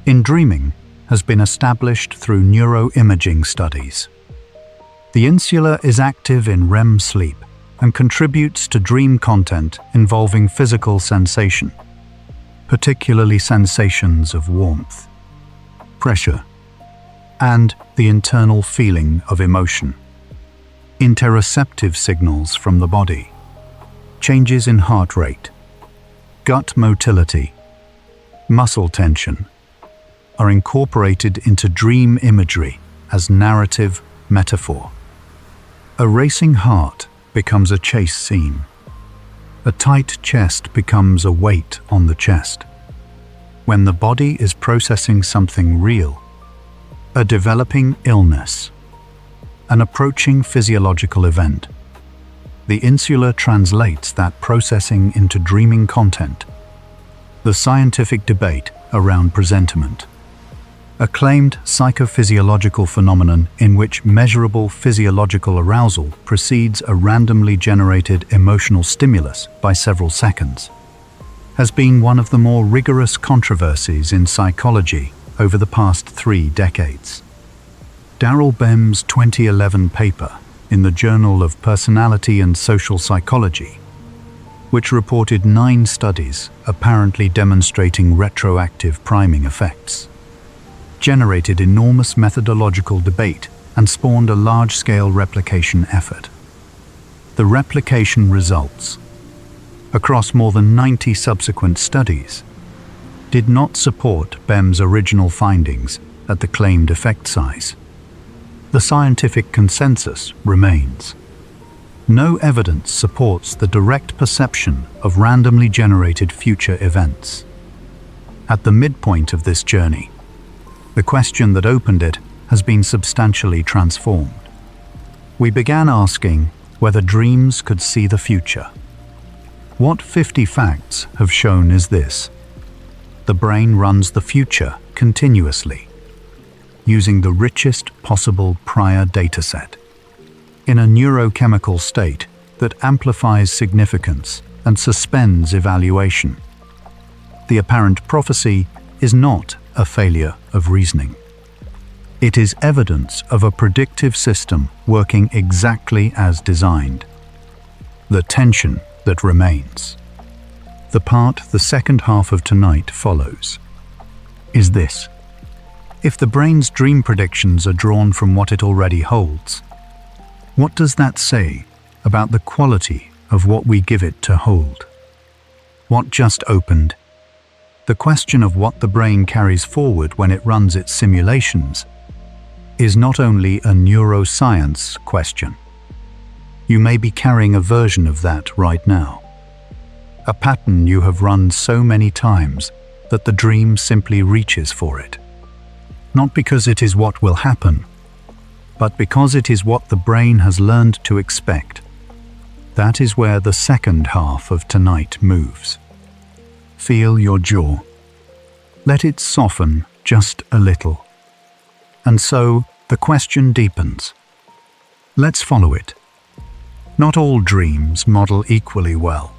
in dreaming, has been established through neuroimaging studies. The insula is active in REM sleep and contributes to dream content involving physical sensation, particularly sensations of warmth. pressure, and the internal feeling of emotion. Interoceptive signals from the body, changes in heart rate, gut motility, muscle tension, are incorporated into dream imagery as narrative metaphor. A racing heart becomes a chase scene. A tight chest becomes a weight on the chest. When the body is processing something real, a developing illness, an approaching physiological event, the insula translates that processing into dreaming content. The scientific debate around presentiment, a claimed psychophysiological phenomenon in which measurable physiological arousal precedes a randomly generated emotional stimulus by several seconds, has been one of the more rigorous controversies in psychology over the past 3 decades. Darrell Bem's 2011 paper in the Journal of Personality and Social Psychology, which reported 9 studies apparently demonstrating retroactive priming effects, generated enormous methodological debate and spawned a large-scale replication effort. The replication results, across more than 90 subsequent studies, did not support Bem's original findings at the claimed effect size. The scientific consensus remains. No evidence supports the direct perception of randomly generated future events. At the midpoint of this journey, the question that opened it has been substantially transformed. We began asking whether dreams could see the future. What 50 facts have shown is this: the brain runs the future continuously, using the richest possible prior dataset, in a neurochemical state that amplifies significance and suspends evaluation. The apparent prophecy is not a failure of reasoning. It is evidence of a predictive system working exactly as designed. The tension that remains, the part the second half of tonight follows, is this: if the brain's dream predictions are drawn from what it already holds, what does that say about the quality of what we give it to hold? What just opened? The question of what the brain carries forward when it runs its simulations is not only a neuroscience question. You may be carrying a version of that right now. A pattern you have run so many times that the dream simply reaches for it. Not because it is what will happen, but because it is what the brain has learned to expect. That is where the second half of tonight moves. Feel your jaw. Let it soften just a little. And so the question deepens. Let's follow it. Not all dreams model equally well.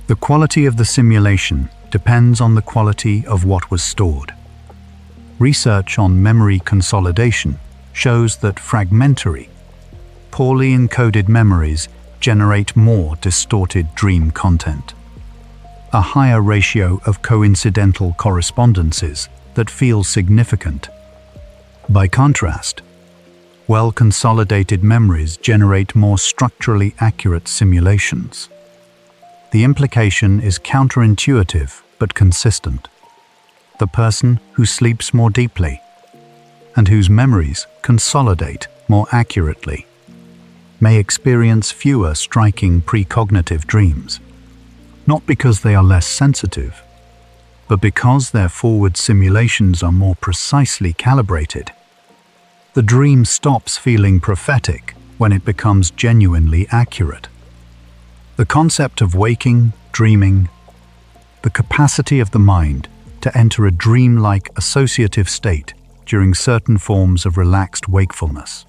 The quality of the simulation depends on the quality of what was stored. Research on memory consolidation shows that fragmentary, poorly encoded memories generate more distorted dream content. A higher ratio of coincidental correspondences that feel significant. By contrast, well-consolidated memories generate more structurally accurate simulations. The implication is counterintuitive but consistent. The person who sleeps more deeply and whose memories consolidate more accurately may experience fewer striking precognitive dreams, not because they are less sensitive, but because their forward simulations are more precisely calibrated. The dream stops feeling prophetic when it becomes genuinely accurate. The concept of waking, dreaming, the capacity of the mind to enter a dream-like associative state during certain forms of relaxed wakefulness,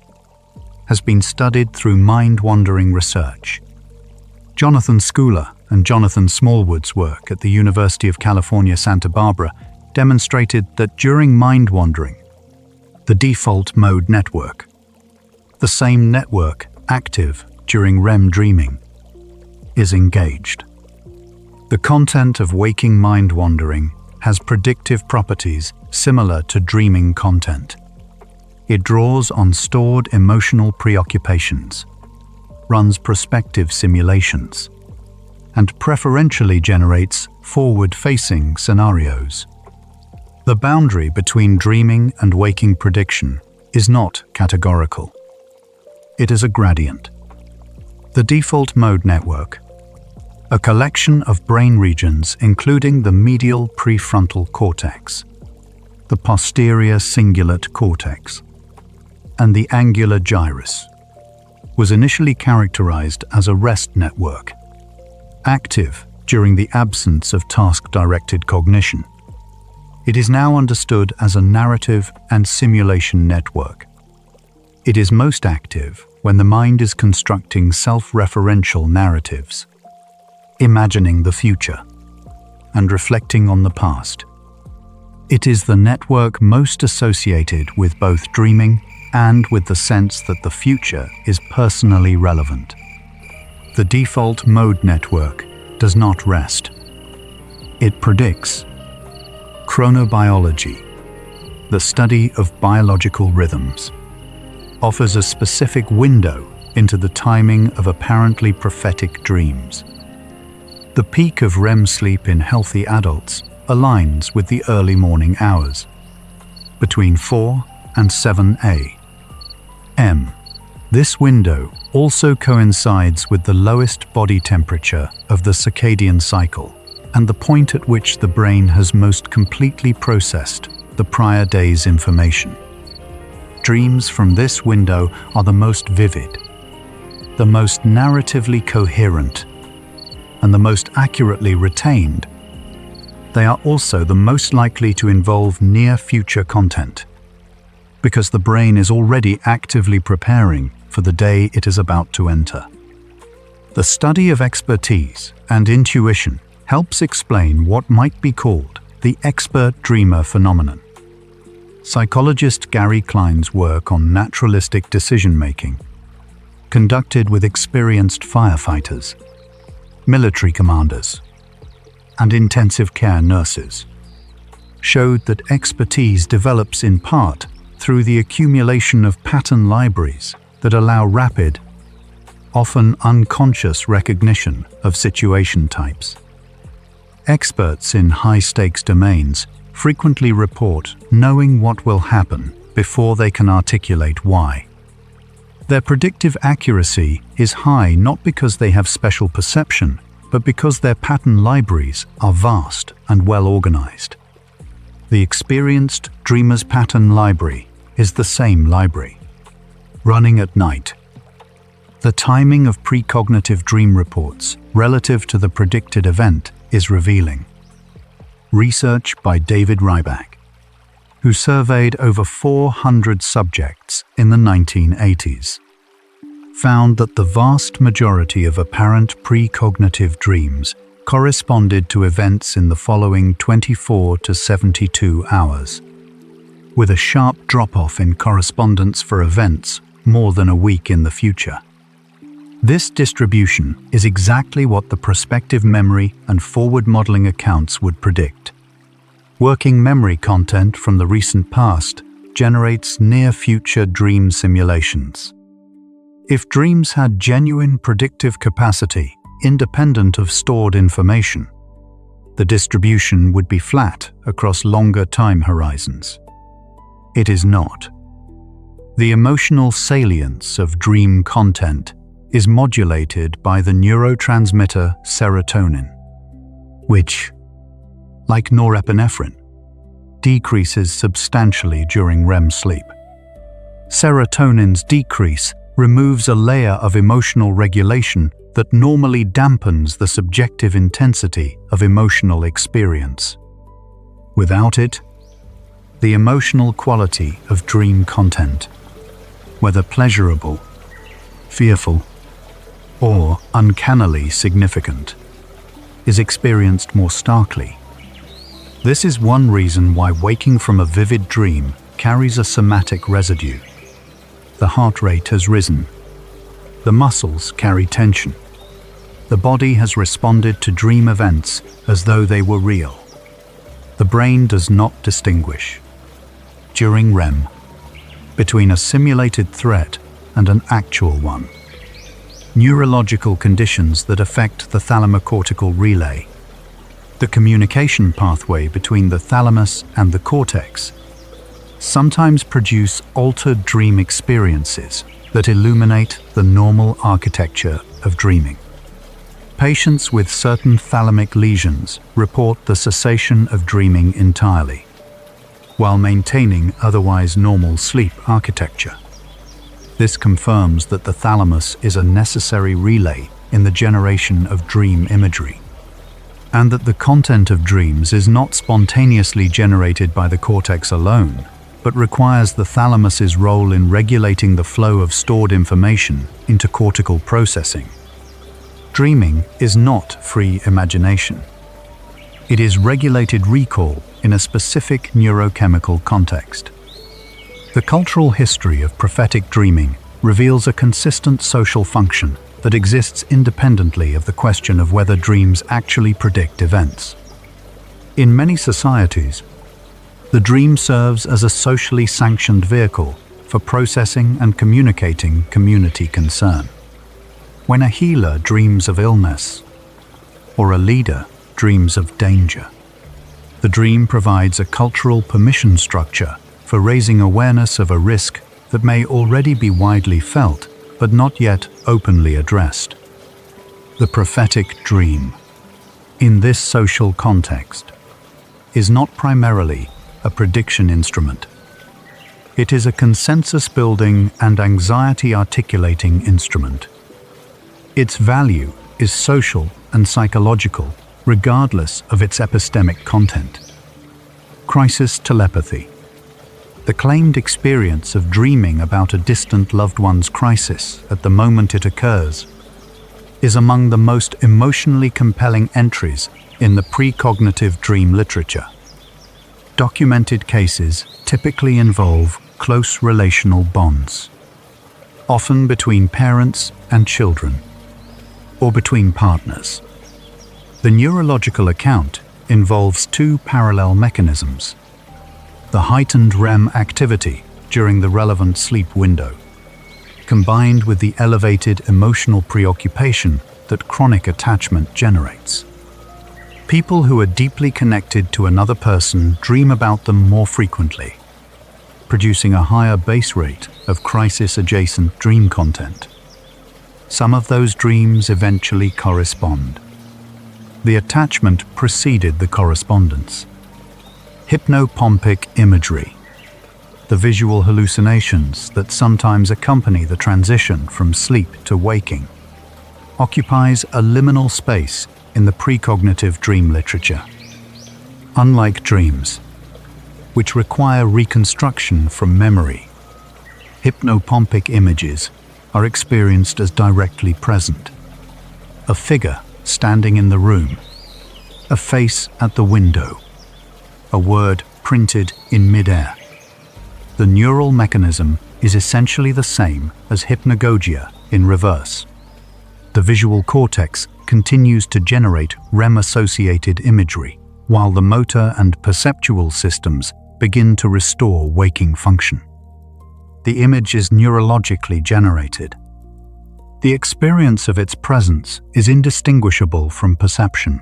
has been studied through mind-wandering research. Jonathan Schooler and Jonathan Smallwood's work at the University of California, Santa Barbara demonstrated that during mind-wandering, the default mode network, the same network active during REM dreaming, is engaged. The content of waking mind-wandering has predictive properties similar to dreaming content. It draws on stored emotional preoccupations, runs prospective simulations, and preferentially generates forward-facing scenarios. The boundary between dreaming and waking prediction is not categorical. It is a gradient. The default mode network, a collection of brain regions including the medial prefrontal cortex, the posterior cingulate cortex, and the angular gyrus, was initially characterized as a rest network, active during the absence of task-directed cognition. It is now understood as a narrative and simulation network. It is most active when the mind is constructing self-referential narratives, imagining the future, and reflecting on the past. It is the network most associated with both dreaming and with the sense that the future is personally relevant. The default mode network does not rest. It predicts. Chronobiology, the study of biological rhythms, offers a specific window into the timing of apparently prophetic dreams. The peak of REM sleep in healthy adults aligns with the early morning hours, between 4 and 7 a.m. This window also coincides with the lowest body temperature of the circadian cycle and the point at which the brain has most completely processed the prior day's information. Dreams from this window are the most vivid, the most narratively coherent, and the most accurately retained. They are also the most likely to involve near-future content, because the brain is already actively preparing for the day it is about to enter. The study of expertise and intuition helps explain what might be called the expert dreamer phenomenon. Psychologist Gary Klein's work on naturalistic decision-making, conducted with experienced firefighters, military commanders, and intensive care nurses, showed that expertise develops in part through the accumulation of pattern libraries that allow rapid, often unconscious recognition of situation types. Experts in high-stakes domains frequently report knowing what will happen before they can articulate why. Their predictive accuracy is high not because they have special perception, but because their pattern libraries are vast and well organized. The experienced dreamer's pattern library is the same library, running at night. The timing of precognitive dream reports relative to the predicted event is revealing. Research by David Rybak, who surveyed over 400 subjects in the 1980s, found that the vast majority of apparent precognitive dreams corresponded to events in the following 24 to 72 hours, with a sharp drop-off in correspondence for events more than a week in the future. This distribution is exactly what the prospective memory and forward modeling accounts would predict. Working memory content from the recent past generates near-future dream simulations. If dreams had genuine predictive capacity independent of stored information, the distribution would be flat across longer time horizons. It is not. The emotional salience of dream content is modulated by the neurotransmitter serotonin, which, like norepinephrine, decreases substantially during REM sleep. Serotonin's decrease removes a layer of emotional regulation that normally dampens the subjective intensity of emotional experience. Without it, the emotional quality of dream content, whether pleasurable, fearful, or uncannily significant, is experienced more starkly. This is one reason why waking from a vivid dream carries a somatic residue. The heart rate has risen. The muscles carry tension. The body has responded to dream events as though they were real. The brain does not distinguish, during REM, between a simulated threat and an actual one. Neurological conditions that affect the thalamocortical relay, the communication pathway between the thalamus and the cortex, sometimes produce altered dream experiences that illuminate the normal architecture of dreaming. Patients with certain thalamic lesions report the cessation of dreaming entirely, while maintaining otherwise normal sleep architecture. This confirms that the thalamus is a necessary relay in the generation of dream imagery, and that the content of dreams is not spontaneously generated by the cortex alone, but requires the thalamus's role in regulating the flow of stored information into cortical processing. Dreaming is not free imagination. It is regulated recall in a specific neurochemical context. The cultural history of prophetic dreaming reveals a consistent social function that exists independently of the question of whether dreams actually predict events. In many societies, the dream serves as a socially sanctioned vehicle for processing and communicating community concern. When a healer dreams of illness, or a leader dreams of danger, the dream provides a cultural permission structure for raising awareness of a risk that may already be widely felt but not yet openly addressed. The prophetic dream, in this social context, is not primarily a prediction instrument. It is a consensus-building and anxiety-articulating instrument. Its value is social and psychological, regardless of its epistemic content. Crisis telepathy. The claimed experience of dreaming about a distant loved one's crisis at the moment it occurs is among the most emotionally compelling entries in the precognitive dream literature. Documented cases typically involve close relational bonds, often between parents and children, or between partners. The neurological account involves two parallel mechanisms: the heightened REM activity during the relevant sleep window, combined with the elevated emotional preoccupation that chronic attachment generates. People who are deeply connected to another person dream about them more frequently, producing a higher base rate of crisis-adjacent dream content. Some of those dreams eventually correspond. The attachment preceded the correspondence. Hypnopompic imagery, the visual hallucinations that sometimes accompany the transition from sleep to waking, occupies a liminal space in the precognitive dream literature. Unlike dreams, which require reconstruction from memory, hypnopompic images are experienced as directly present. A figure standing in the room, a face at the window, a word printed in mid-air. The neural mechanism is essentially the same as hypnagogia in reverse. The visual cortex continues to generate REM-associated imagery, while the motor and perceptual systems begin to restore waking function. The image is neurologically generated. The experience of its presence is indistinguishable from perception.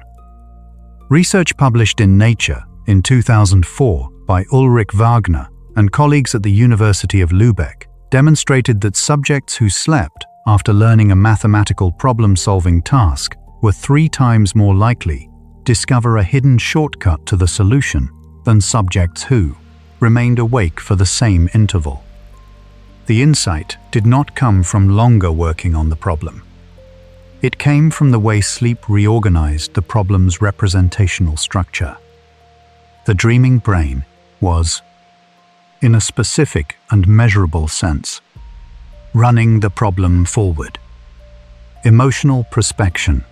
Research published in Nature in 2004 by Ulrich Wagner and colleagues at the University of Lübeck demonstrated that subjects who slept after learning a mathematical problem-solving task were 3 times more likely to discover a hidden shortcut to the solution than subjects who remained awake for the same interval. The insight did not come from longer working on the problem. It came from the way sleep reorganized the problem's representational structure. The dreaming brain was, in a specific and measurable sense, running the problem forward. Emotional prospection,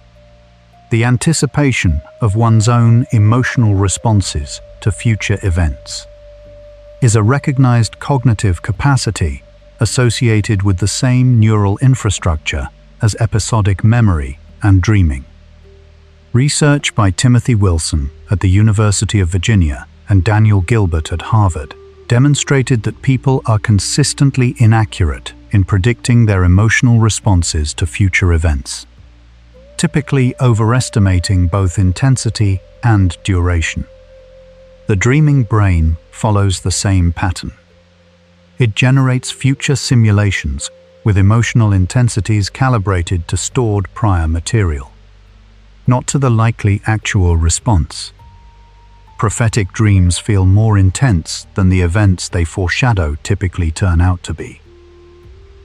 the anticipation of one's own emotional responses to future events, is a recognized cognitive capacity associated with the same neural infrastructure as episodic memory and dreaming. Research by Timothy Wilson at the University of Virginia and Daniel Gilbert at Harvard demonstrated that people are consistently inaccurate in predicting their emotional responses to future events, typically overestimating both intensity and duration. The dreaming brain follows the same pattern. It generates future simulations with emotional intensities calibrated to stored prior material, not to the likely actual response. Prophetic dreams feel more intense than the events they foreshadow typically turn out to be.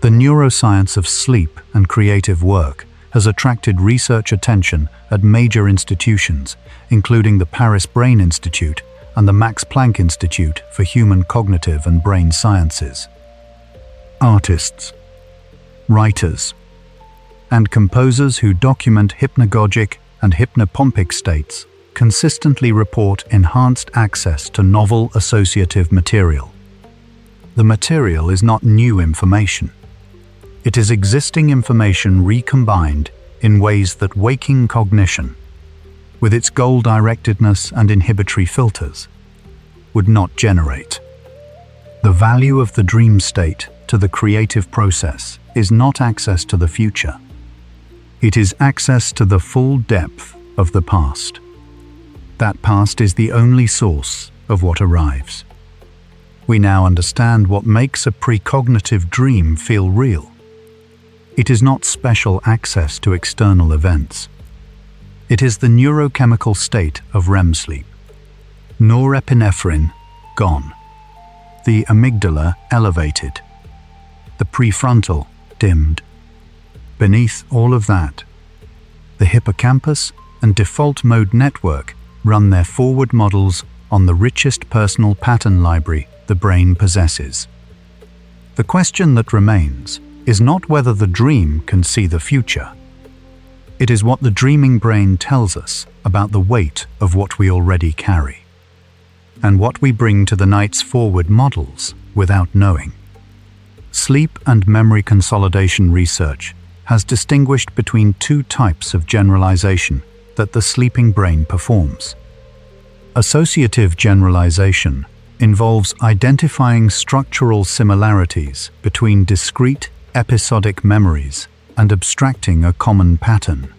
The neuroscience of sleep and creative work has attracted research attention at major institutions, including the Paris Brain Institute and the Max Planck Institute for Human Cognitive and Brain Sciences. Artists, writers, and composers who document hypnagogic and hypnopompic states consistently report enhanced access to novel associative material. The material is not new information. It is existing information recombined in ways that waking cognition, with its goal-directedness and inhibitory filters, would not generate. The value of the dream state to the creative process is not access to the future. It is access to the full depth of the past. That past is the only source of what arrives. We now understand what makes a precognitive dream feel real. It is not special access to external events. It is the neurochemical state of REM sleep. Norepinephrine gone. The amygdala elevated. The prefrontal dimmed. Beneath all of that, the hippocampus and default mode network run their forward models on the richest personal pattern library the brain possesses. The question that remains is not whether the dream can see the future. It is what the dreaming brain tells us about the weight of what we already carry, and what we bring to the night's forward models without knowing. Sleep and memory consolidation research has distinguished between two types of generalization that the sleeping brain performs. Associative generalization involves identifying structural similarities between discrete episodic memories and abstracting a common pattern.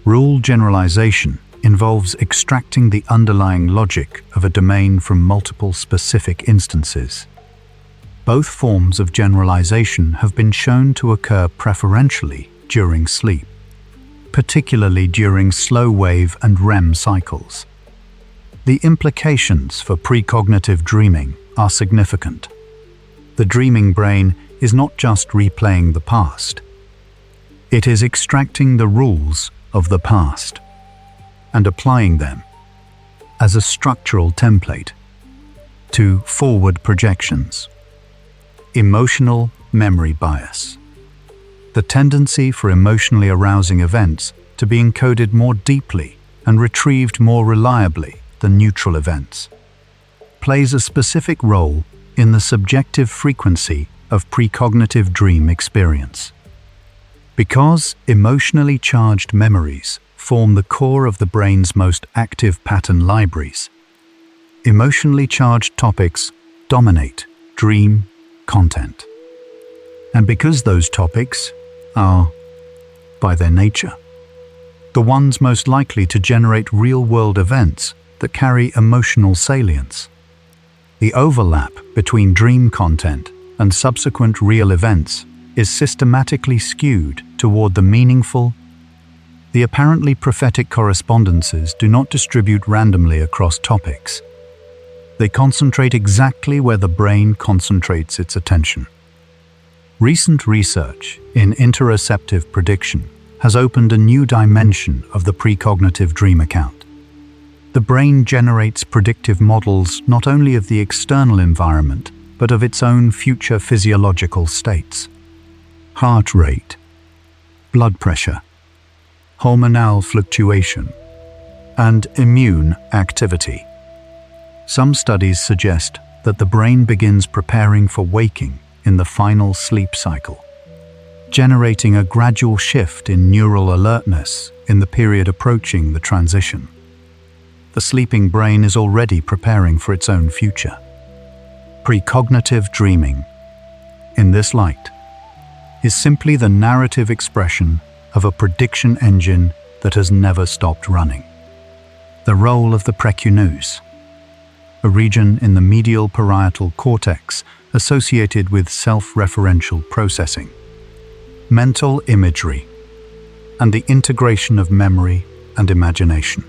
Rule generalization involves extracting the underlying logic of a domain from multiple specific instances. Both forms of generalization have been shown to occur preferentially during sleep, particularly during slow-wave and REM cycles. The implications for precognitive dreaming are significant. The dreaming brain is not just replaying the past. It is extracting the rules of the past and applying them as a structural template to forward projections. Emotional memory bias. The tendency for emotionally arousing events to be encoded more deeply and retrieved more reliably than neutral events plays a specific role in the subjective frequency of precognitive dream experience. Because emotionally charged memories form the core of the brain's most active pattern libraries, emotionally charged topics dominate dream content. And because those topics are, by their nature, the ones most likely to generate real-world events that carry emotional salience, the overlap between dream content and subsequent real events is systematically skewed toward the meaningful. The apparently prophetic correspondences do not distribute randomly across topics. They concentrate exactly where the brain concentrates its attention. Recent research in interoceptive prediction has opened a new dimension of the precognitive dream account. The brain generates predictive models not only of the external environment, but of its own future physiological states. Heart rate, blood pressure, hormonal fluctuation, and immune activity. Some studies suggest that the brain begins preparing for waking in the final sleep cycle. generating a gradual shift in neural alertness in the period approaching the transition. The sleeping brain is already preparing for its own future. Precognitive dreaming, in this light, is simply the narrative expression of a prediction engine that has never stopped running. The role of the precuneus, a region in the medial parietal cortex associated with self-referential processing, mental imagery, and the integration of memory and imagination,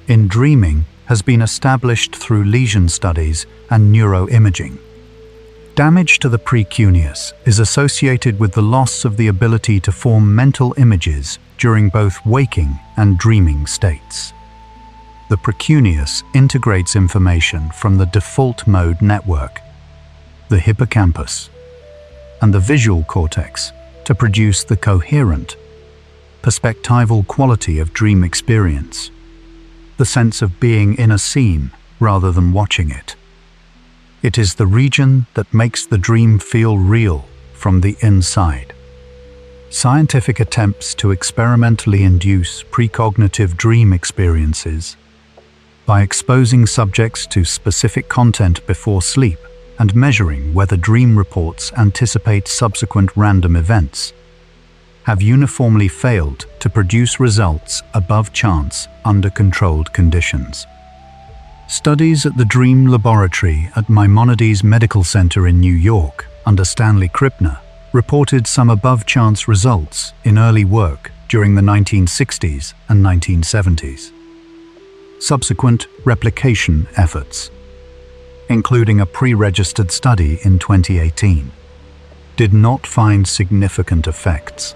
in dreaming has been established through lesion studies and neuroimaging. Damage to the precuneus is associated with the loss of the ability to form mental images during both waking and dreaming states. The precuneus integrates information from the default mode network, the hippocampus, and the visual cortex to produce the coherent, perspectival quality of dream experience, the sense of being in a scene rather than watching it. It is the region that makes the dream feel real from the inside. Scientific attempts to experimentally induce precognitive dream experiences by exposing subjects to specific content before sleep and measuring whether dream reports anticipate subsequent random events have uniformly failed to produce results above chance under controlled conditions. Studies at the Dream Laboratory at Maimonides Medical Center in New York under Stanley Krippner reported some above-chance results in early work during the 1960s and 1970s. Subsequent replication efforts, including a pre-registered study in 2018, did not find significant effects.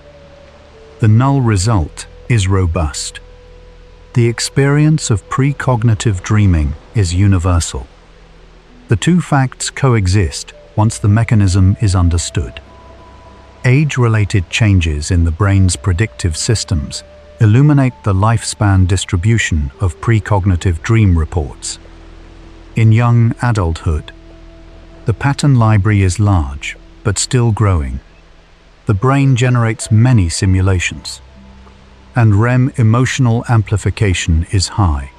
The null result is robust. The experience of precognitive dreaming is universal. The two facts coexist once the mechanism is understood. Age-related changes in the brain's predictive systems illuminate the lifespan distribution of precognitive dream reports. In young adulthood, the pattern library is large, but still growing. The brain generates many simulations, and REM emotional amplification is high.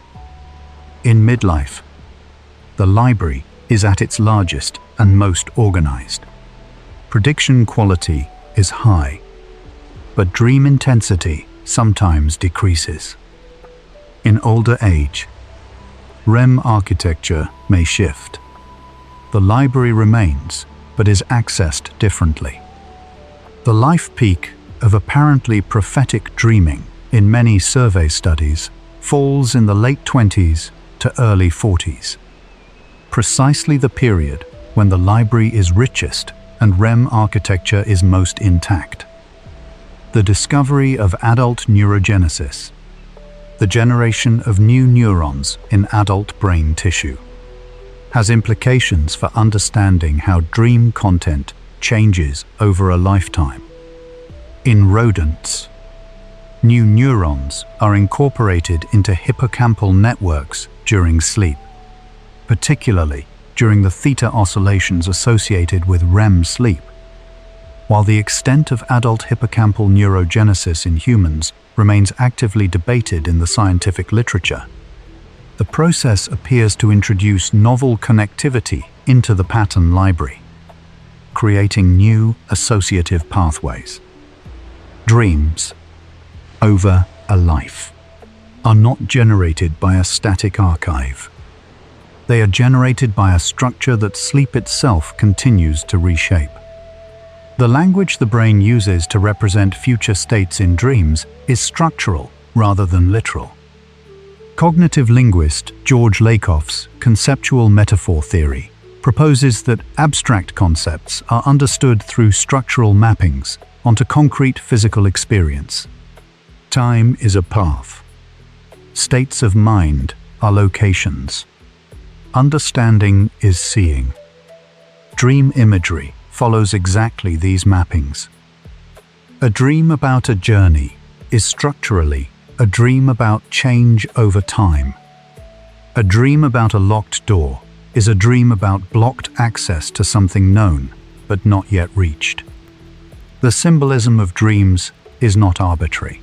In midlife, the library is at its largest and most organized. Prediction quality is high, but dream intensity sometimes decreases. In older age, REM architecture may shift. The library remains, but is accessed differently. The life peak of apparently prophetic dreaming in many survey studies falls in the late 20s to early 40s, precisely the period when the library is richest and REM architecture is most intact. The discovery of adult neurogenesis, the generation of new neurons in adult brain tissue, has implications for understanding how dream content changes over a lifetime. In rodents, new neurons are incorporated into hippocampal networks during sleep, particularly during the theta oscillations associated with REM sleep. While the extent of adult hippocampal neurogenesis in humans remains actively debated in the scientific literature, the process appears to introduce novel connectivity into the pattern library, creating new associative pathways. Dreams, over a life, are not generated by a static archive. They are generated by a structure that sleep itself continues to reshape. The language the brain uses to represent future states in dreams is structural rather than literal. Cognitive linguist George Lakoff's conceptual metaphor theory proposes that abstract concepts are understood through structural mappings onto concrete physical experience. Time is a path. States of mind are locations. Understanding is seeing. Dream imagery follows exactly these mappings. A dream about a journey is structurally a dream about change over time. A dream about a locked door is a dream about blocked access to something known but not yet reached. The symbolism of dreams is not arbitrary.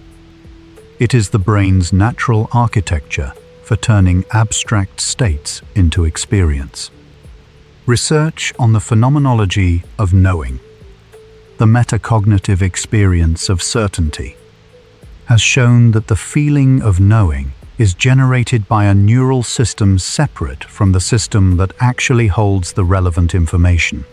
It is the brain's natural architecture for turning abstract states into experience. Research on the phenomenology of knowing, the metacognitive experience of certainty, has shown that the feeling of knowing is generated by a neural system separate from the system that actually holds the relevant information.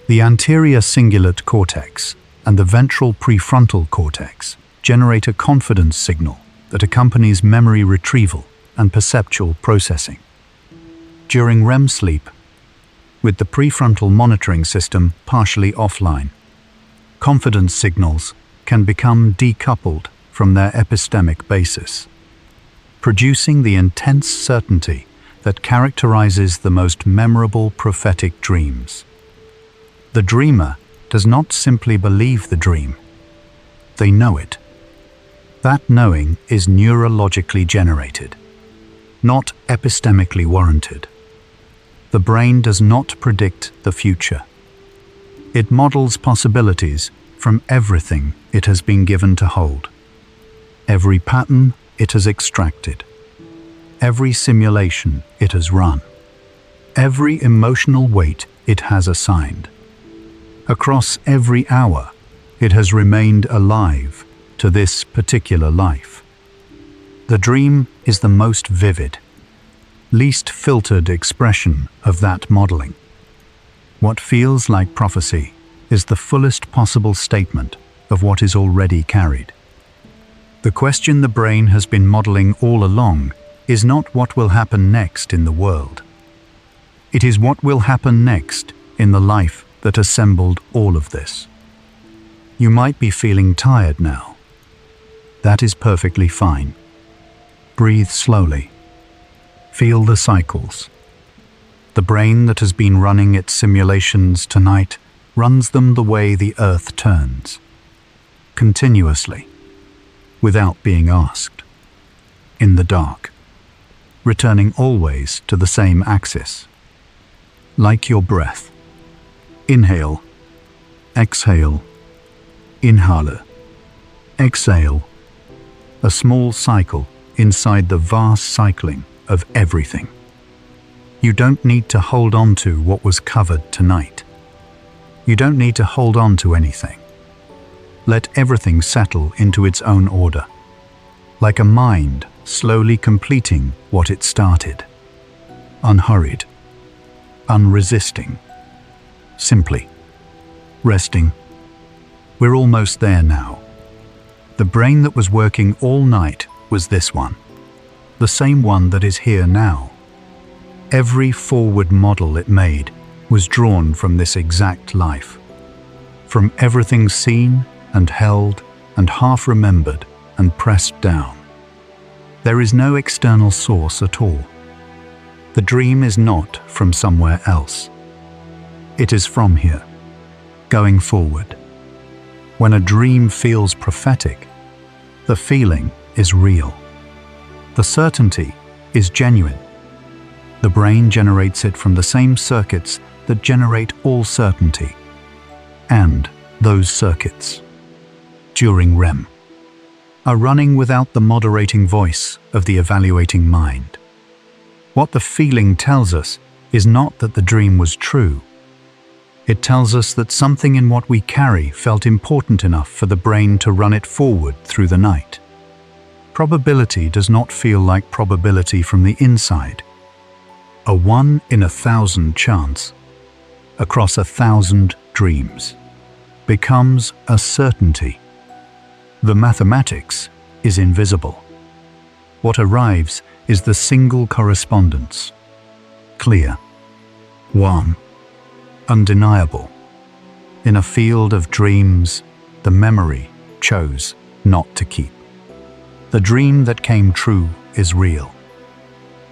The anterior cingulate cortex and the ventral prefrontal cortex generate a confidence signal that accompanies memory retrieval and perceptual processing. During REM sleep, with the prefrontal monitoring system partially offline, confidence signals can become decoupled from their epistemic basis, producing the intense certainty that characterizes the most memorable prophetic dreams. The dreamer does not simply believe the dream, they know it. That knowing is neurologically generated, not epistemically warranted. The brain does not predict the future. It models possibilities from everything it has been given to hold, every pattern it has extracted, every simulation it has run, every emotional weight it has assigned. Across every hour, it has remained alive to this particular life. The dream is the most vivid, least filtered expression of that modeling. What feels like prophecy is the fullest possible statement of what is already carried. The question the brain has been modeling all along is not what will happen next in the world. It is what will happen next in the life that assembled all of this. You might be feeling tired now. That is perfectly fine. Breathe slowly. Feel the cycles. The brain that has been running its simulations tonight runs them the way the earth turns, continuously, without being asked, in the dark, returning always to the same axis. Like your breath. Inhale, exhale, inhale, exhale. A small cycle inside the vast cycling of everything. You don't need to hold on to what was covered tonight. You don't need to hold on to anything. Let everything settle into its own order, like a mind slowly completing what it started. Unhurried, unresisting, simply resting. We're almost there now. The brain that was working all night was this one, the same one that is here now. Every forward model it made was drawn from this exact life, from everything seen and held and half remembered and pressed down. There is no external source at all. The dream is not from somewhere else. It is from here, going forward. When a dream feels prophetic, the feeling is real. The certainty is genuine. The brain generates it from the same circuits that generate all certainty, and those circuits, during REM, are running without the moderating voice of the evaluating mind. What the feeling tells us is not that the dream was true. It tells us that something in what we carry felt important enough for the brain to run it forward through the night. Probability does not feel like probability from the inside. A 1 in 1,000 chance, across 1,000 dreams, becomes a certainty. The mathematics is invisible. What arrives is the single correspondence. Clear. Warm. Undeniable. In a field of dreams, the memory chose not to keep. The dream that came true is real.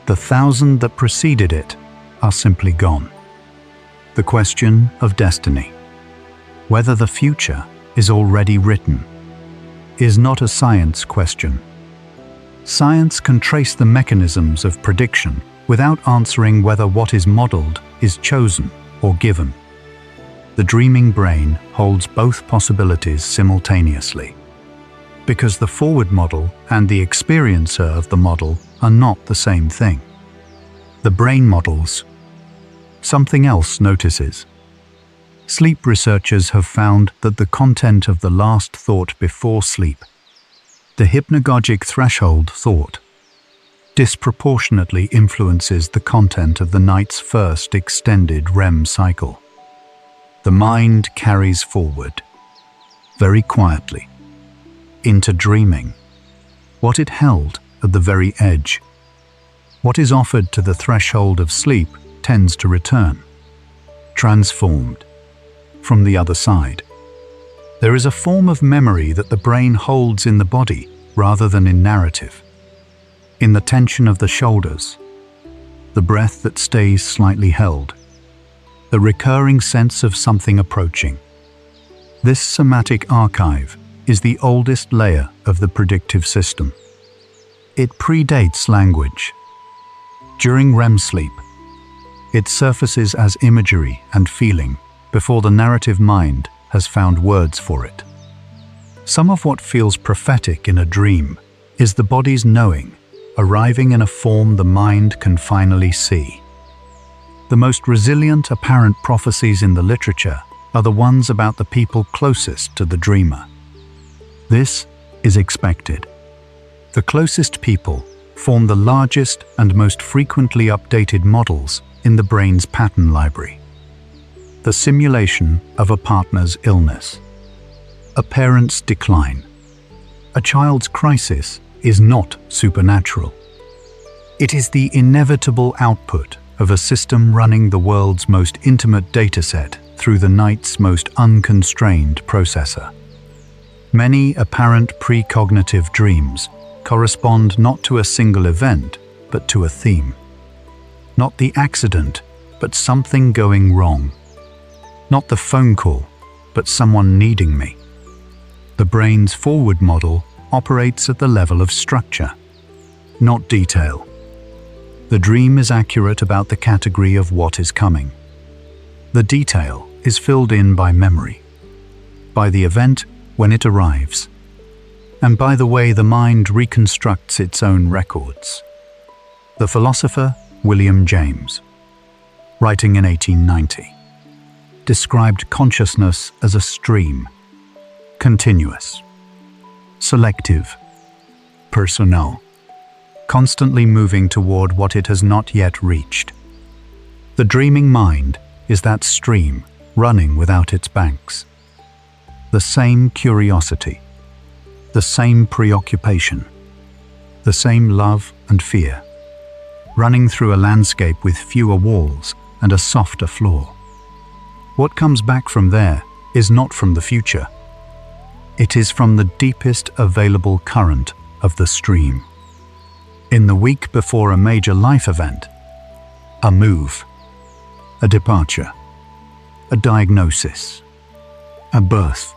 The 1,000 that preceded it are simply gone. The question of destiny, whether the future is already written, is not a science question. Science can trace the mechanisms of prediction without answering whether what is modeled is chosen or given. The dreaming brain holds both possibilities simultaneously, because the forward model and the experiencer of the model are not the same thing. The brain models something else notices. Sleep researchers have found that the content of the last thought before sleep, the hypnagogic threshold thought, disproportionately influences the content of the night's first extended REM cycle. The mind carries forward, very quietly, into dreaming, what it held at the very edge. What is offered to the threshold of sleep tends to return, transformed, from the other side. There is a form of memory that the brain holds in the body rather than in narrative. In the tension of the shoulders, the breath that stays slightly held, the recurring sense of something approaching. This somatic archive is the oldest layer of the predictive system. It predates language. During REM sleep, it surfaces as imagery and feeling before the narrative mind has found words for it. Some of what feels prophetic in a dream is the body's knowing, arriving in a form the mind can finally see. The most resilient apparent prophecies in the literature are the ones about the people closest to the dreamer. This is expected. The closest people form the largest and most frequently updated models in the brain's pattern library. The simulation of a partner's illness, a parent's decline, a child's crisis is not supernatural. It is the inevitable output of a system running the world's most intimate dataset through the night's most unconstrained processor. Many apparent precognitive dreams correspond not to a single event, but to a theme. Not the accident, but something going wrong. Not the phone call, but someone needing me. The brain's forward model operates at the level of structure, not detail. The dream is accurate about the category of what is coming. The detail is filled in by memory, by the event when it arrives, and by the way the mind reconstructs its own records. The philosopher William James, writing in 1890, described consciousness as a stream, continuous, selective, personal, constantly moving toward what it has not yet reached. The dreaming mind is that stream running without its banks. The same curiosity, the same preoccupation, the same love and fear, running through a landscape with fewer walls and a softer floor. What comes back from there is not from the future. It is from the deepest available current of the stream. In the week before a major life event, a move, a departure, a diagnosis, a birth,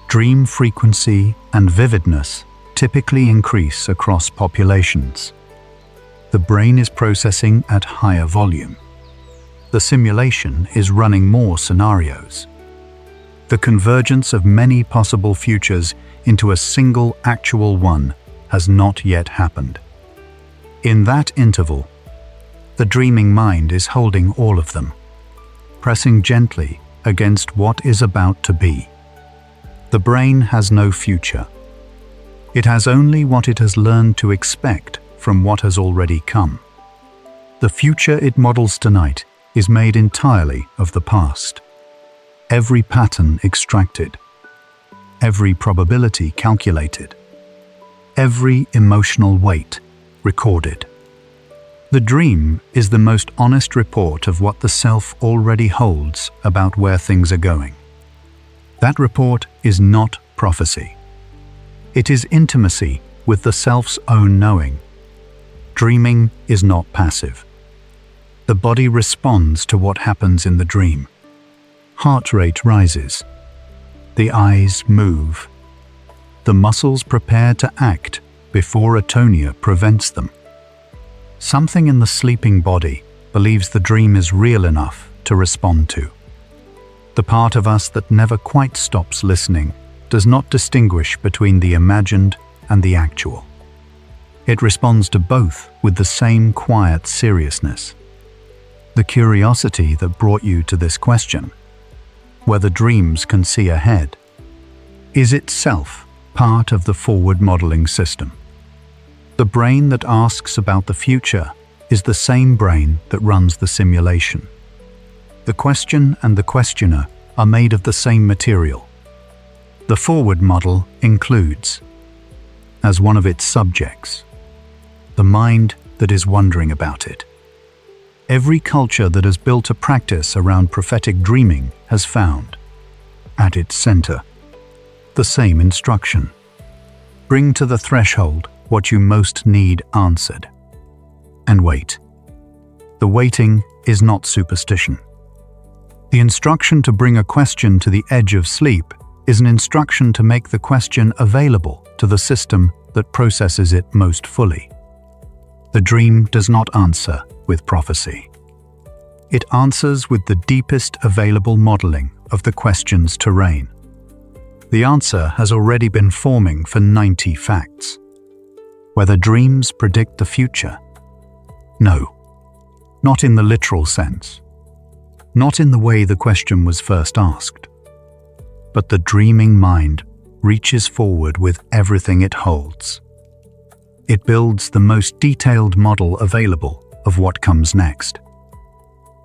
dream frequency and vividness typically increase across populations. The brain is processing at higher volume. The simulation is running more scenarios. The convergence of many possible futures into a single actual one has not yet happened. In that interval, the dreaming mind is holding all of them, pressing gently against what is about to be. The brain has no future. It has only what it has learned to expect from what has already come. The future it models tonight is made entirely of the past. Every pattern extracted, every probability calculated, every emotional weight recorded. The dream is the most honest report of what the self already holds about where things are going. That report is not prophecy. It is intimacy with the self's own knowing. Dreaming is not passive. The body responds to what happens in the dream. Heart rate rises. The eyes move. The muscles prepare to act before atonia prevents them. Something in the sleeping body believes the dream is real enough to respond to. The part of us that never quite stops listening does not distinguish between the imagined and the actual. It responds to both with the same quiet seriousness. The curiosity that brought you to this question, whether dreams can see ahead, is itself part of the forward modeling system. The brain that asks about the future is the same brain that runs the simulation. The question and the questioner are made of the same material. The forward model includes, as one of its subjects, the mind that is wondering about it. Every culture that has built a practice around prophetic dreaming has found, at its center, the same instruction. Bring to the threshold what you most need answered. And wait. The waiting is not superstition. The instruction to bring a question to the edge of sleep is an instruction to make the question available to the system that processes it most fully. The dream does not answer with prophecy. It answers with the deepest available modeling of the question's terrain. The answer has already been forming for 90 facts. Whether dreams predict the future? No, not in the literal sense. Not in the way the question was first asked. But the dreaming mind reaches forward with everything it holds. It builds the most detailed model available of what comes next.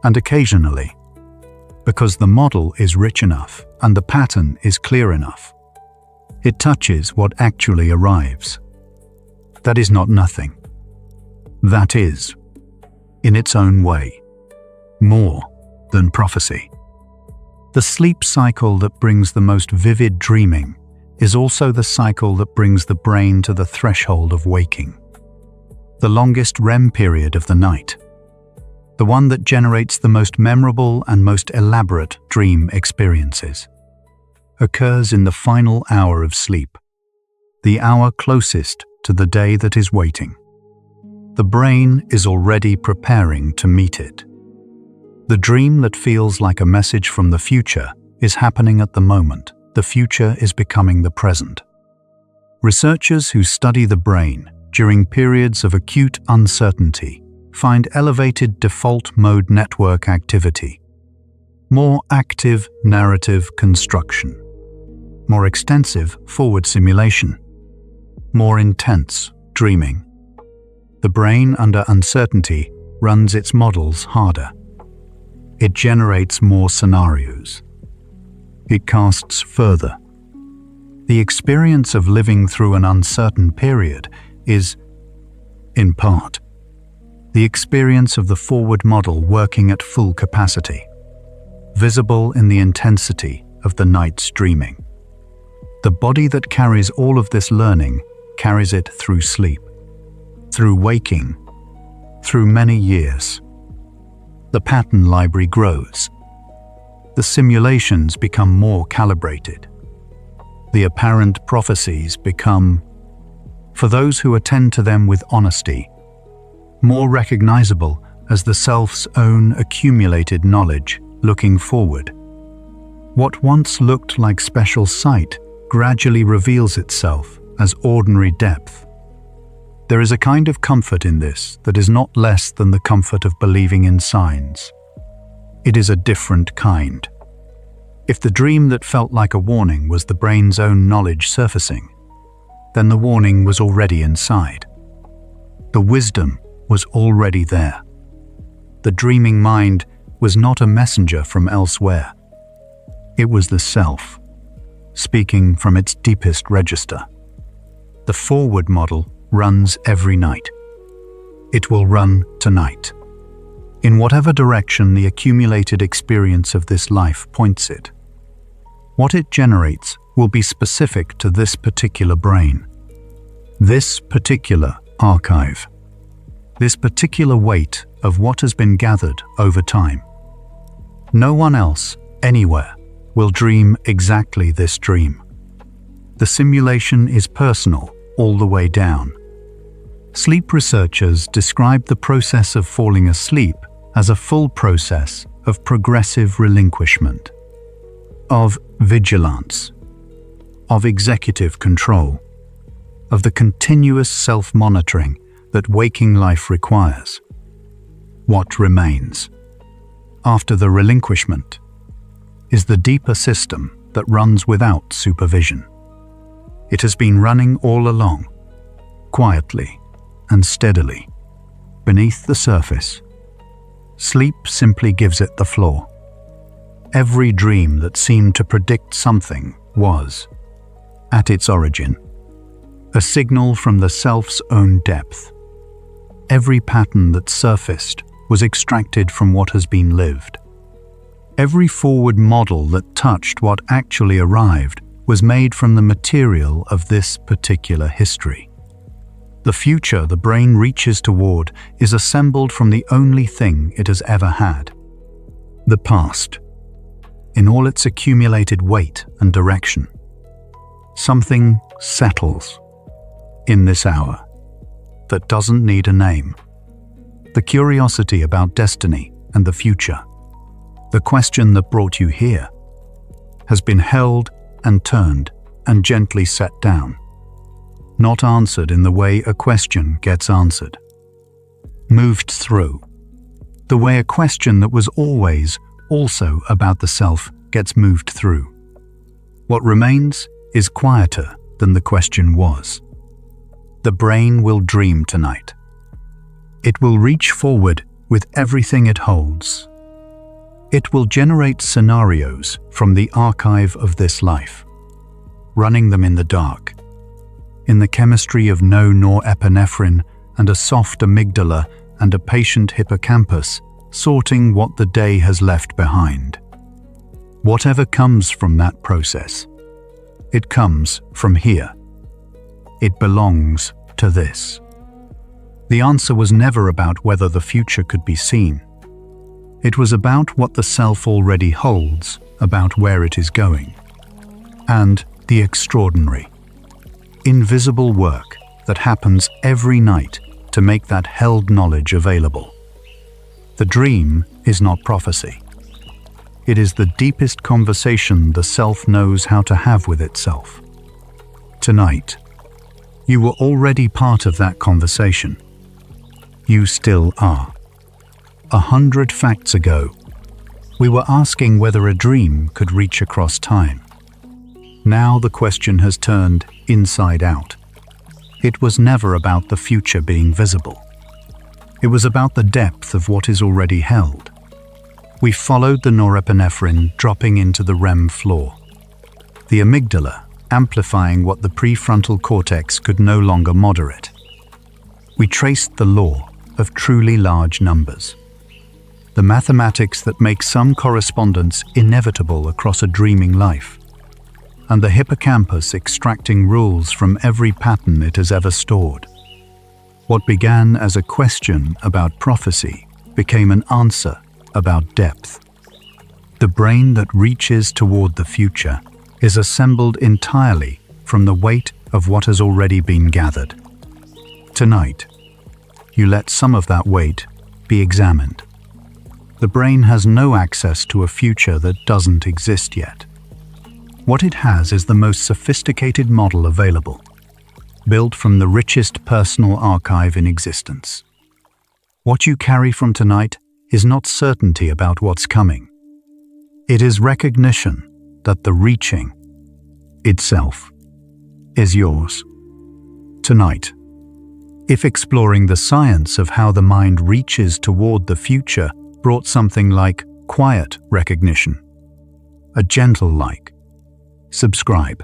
And occasionally, because the model is rich enough and the pattern is clear enough, it touches what actually arrives. That is not nothing. That is, in its own way, more than prophecy. The sleep cycle that brings the most vivid dreaming is also the cycle that brings the brain to the threshold of waking. The longest REM period of the night, the one that generates the most memorable and most elaborate dream experiences, occurs in the final hour of sleep, the hour closest to the day that is waiting. The brain is already preparing to meet it. The dream that feels like a message from the future is happening at the moment. The future is becoming the present. Researchers who study the brain during periods of acute uncertainty find elevated default mode network activity, more active narrative construction, more extensive forward simulation, more intense dreaming. The brain under uncertainty runs its models harder. It generates more scenarios. It casts further. The experience of living through an uncertain period is, in part, the experience of the forward model working at full capacity, visible in the intensity of the night's dreaming. The body that carries all of this learning carries it through sleep, through waking, through many years. The pattern library grows. The simulations become more calibrated. The apparent prophecies become, for those who attend to them with honesty, more recognizable as the self's own accumulated knowledge looking forward. What once looked like special sight gradually reveals itself as ordinary depth. There is a kind of comfort in this that is not less than the comfort of believing in signs. It is a different kind. If the dream that felt like a warning was the brain's own knowledge surfacing, then the warning was already inside. The wisdom was already there. The dreaming mind was not a messenger from elsewhere. It was the self, speaking from its deepest register. The forward model runs every night. It will run tonight. In whatever direction the accumulated experience of this life points it. What it generates will be specific to this particular brain, this particular archive, this particular weight of what has been gathered over time. No one else, anywhere, will dream exactly this dream. The simulation is personal all the way down. Sleep researchers describe the process of falling asleep as a full process of progressive relinquishment. of vigilance, of executive control, of the continuous self-monitoring that waking life requires. What remains, after the relinquishment, is the deeper system that runs without supervision. It has been running all along, quietly and steadily, beneath the surface. Sleep simply gives it the floor. Every dream that seemed to predict something was, at its origin, a signal from the self's own depth. Every pattern that surfaced was extracted from what has been lived. Every forward model that touched what actually arrived was made from the material of this particular history. The future the brain reaches toward is assembled from the only thing it has ever had: the past, in all its accumulated weight and direction. Something settles in this hour that doesn't need a name. The curiosity about destiny and the future, the question that brought you here, has been held and turned and gently set down, not answered in the way a question gets answered. Moved through, the way a question that was always also about the self gets moved through. What remains is quieter than the question was. The brain will dream tonight. It will reach forward with everything it holds. It will generate scenarios from the archive of this life, running them in the dark, in the chemistry of no norepinephrine and a soft amygdala and a patient hippocampus, sorting what the day has left behind. Whatever comes from that process, it comes from here. It belongs to this. The answer was never about whether the future could be seen. It was about what the self already holds, about where it is going, and the extraordinary, invisible work that happens every night to make that held knowledge available. The dream is not prophecy. It is the deepest conversation the self knows how to have with itself. Tonight, you were already part of that conversation. You still are. 100 facts ago, we were asking whether a dream could reach across time. Now the question has turned inside out. It was never about the future being visible. It was about the depth of what is already held. We followed the norepinephrine dropping into the REM floor, the amygdala amplifying what the prefrontal cortex could no longer moderate. We traced the law of truly large numbers, the mathematics that make some correspondence inevitable across a dreaming life, and the hippocampus extracting rules from every pattern it has ever stored. What began as a question about prophecy became an answer about depth. The brain that reaches toward the future is assembled entirely from the weight of what has already been gathered. Tonight, you let some of that weight be examined. The brain has no access to a future that doesn't exist yet. What it has is the most sophisticated model available, built from the richest personal archive in existence. What you carry from tonight is not certainty about what's coming. It is recognition that the reaching itself is yours. Tonight, if exploring the science of how the mind reaches toward the future brought something like quiet recognition, a gentle like, subscribe,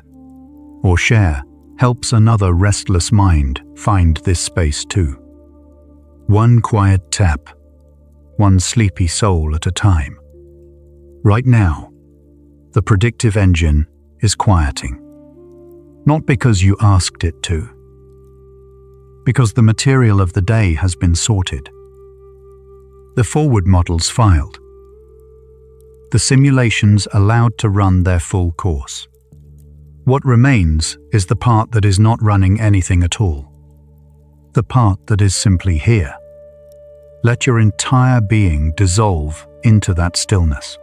or share helps another restless mind find this space too. One quiet tap, one sleepy soul at a time. Right now, the predictive engine is quieting. Not because you asked it to, because the material of the day has been sorted. The forward models filed. The simulations allowed to run their full course. What remains is the part that is not running anything at all. The part that is simply here. Let your entire being dissolve into that stillness.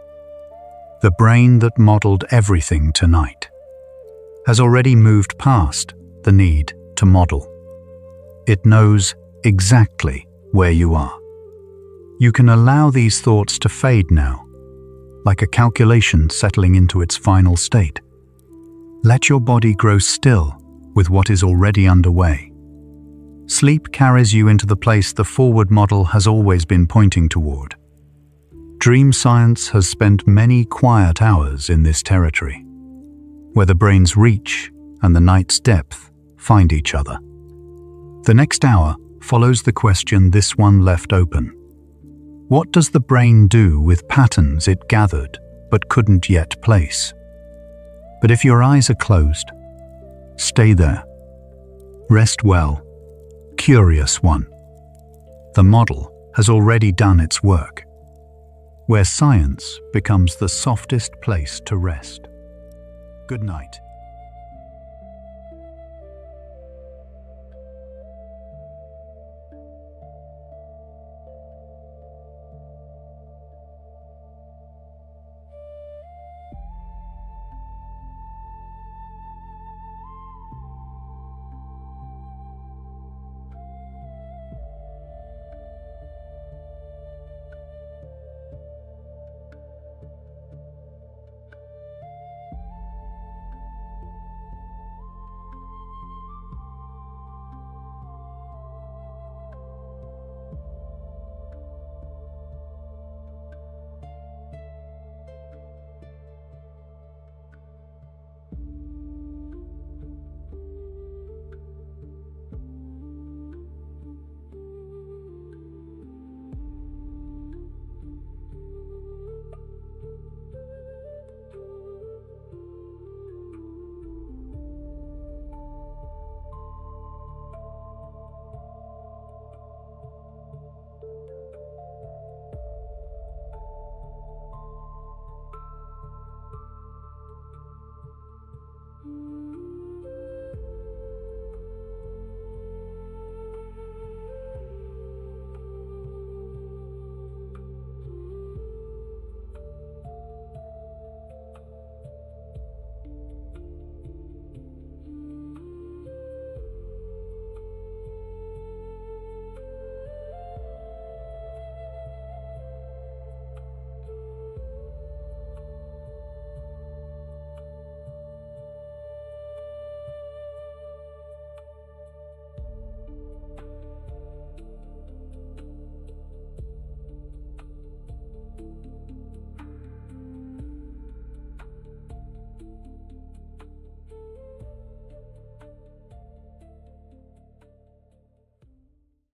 The brain that modeled everything tonight has already moved past the need to model. It knows exactly where you are. You can allow these thoughts to fade now, like a calculation settling into its final state. Let your body grow still with what is already underway. Sleep carries you into the place the forward model has always been pointing toward. Dream science has spent many quiet hours in this territory, where the brain's reach and the night's depth find each other. The next hour follows the question this one left open. What does the brain do with patterns it gathered but couldn't yet place? But if your eyes are closed, stay there. Rest well, curious one. The model has already done its work, where science becomes the softest place to rest. Good night.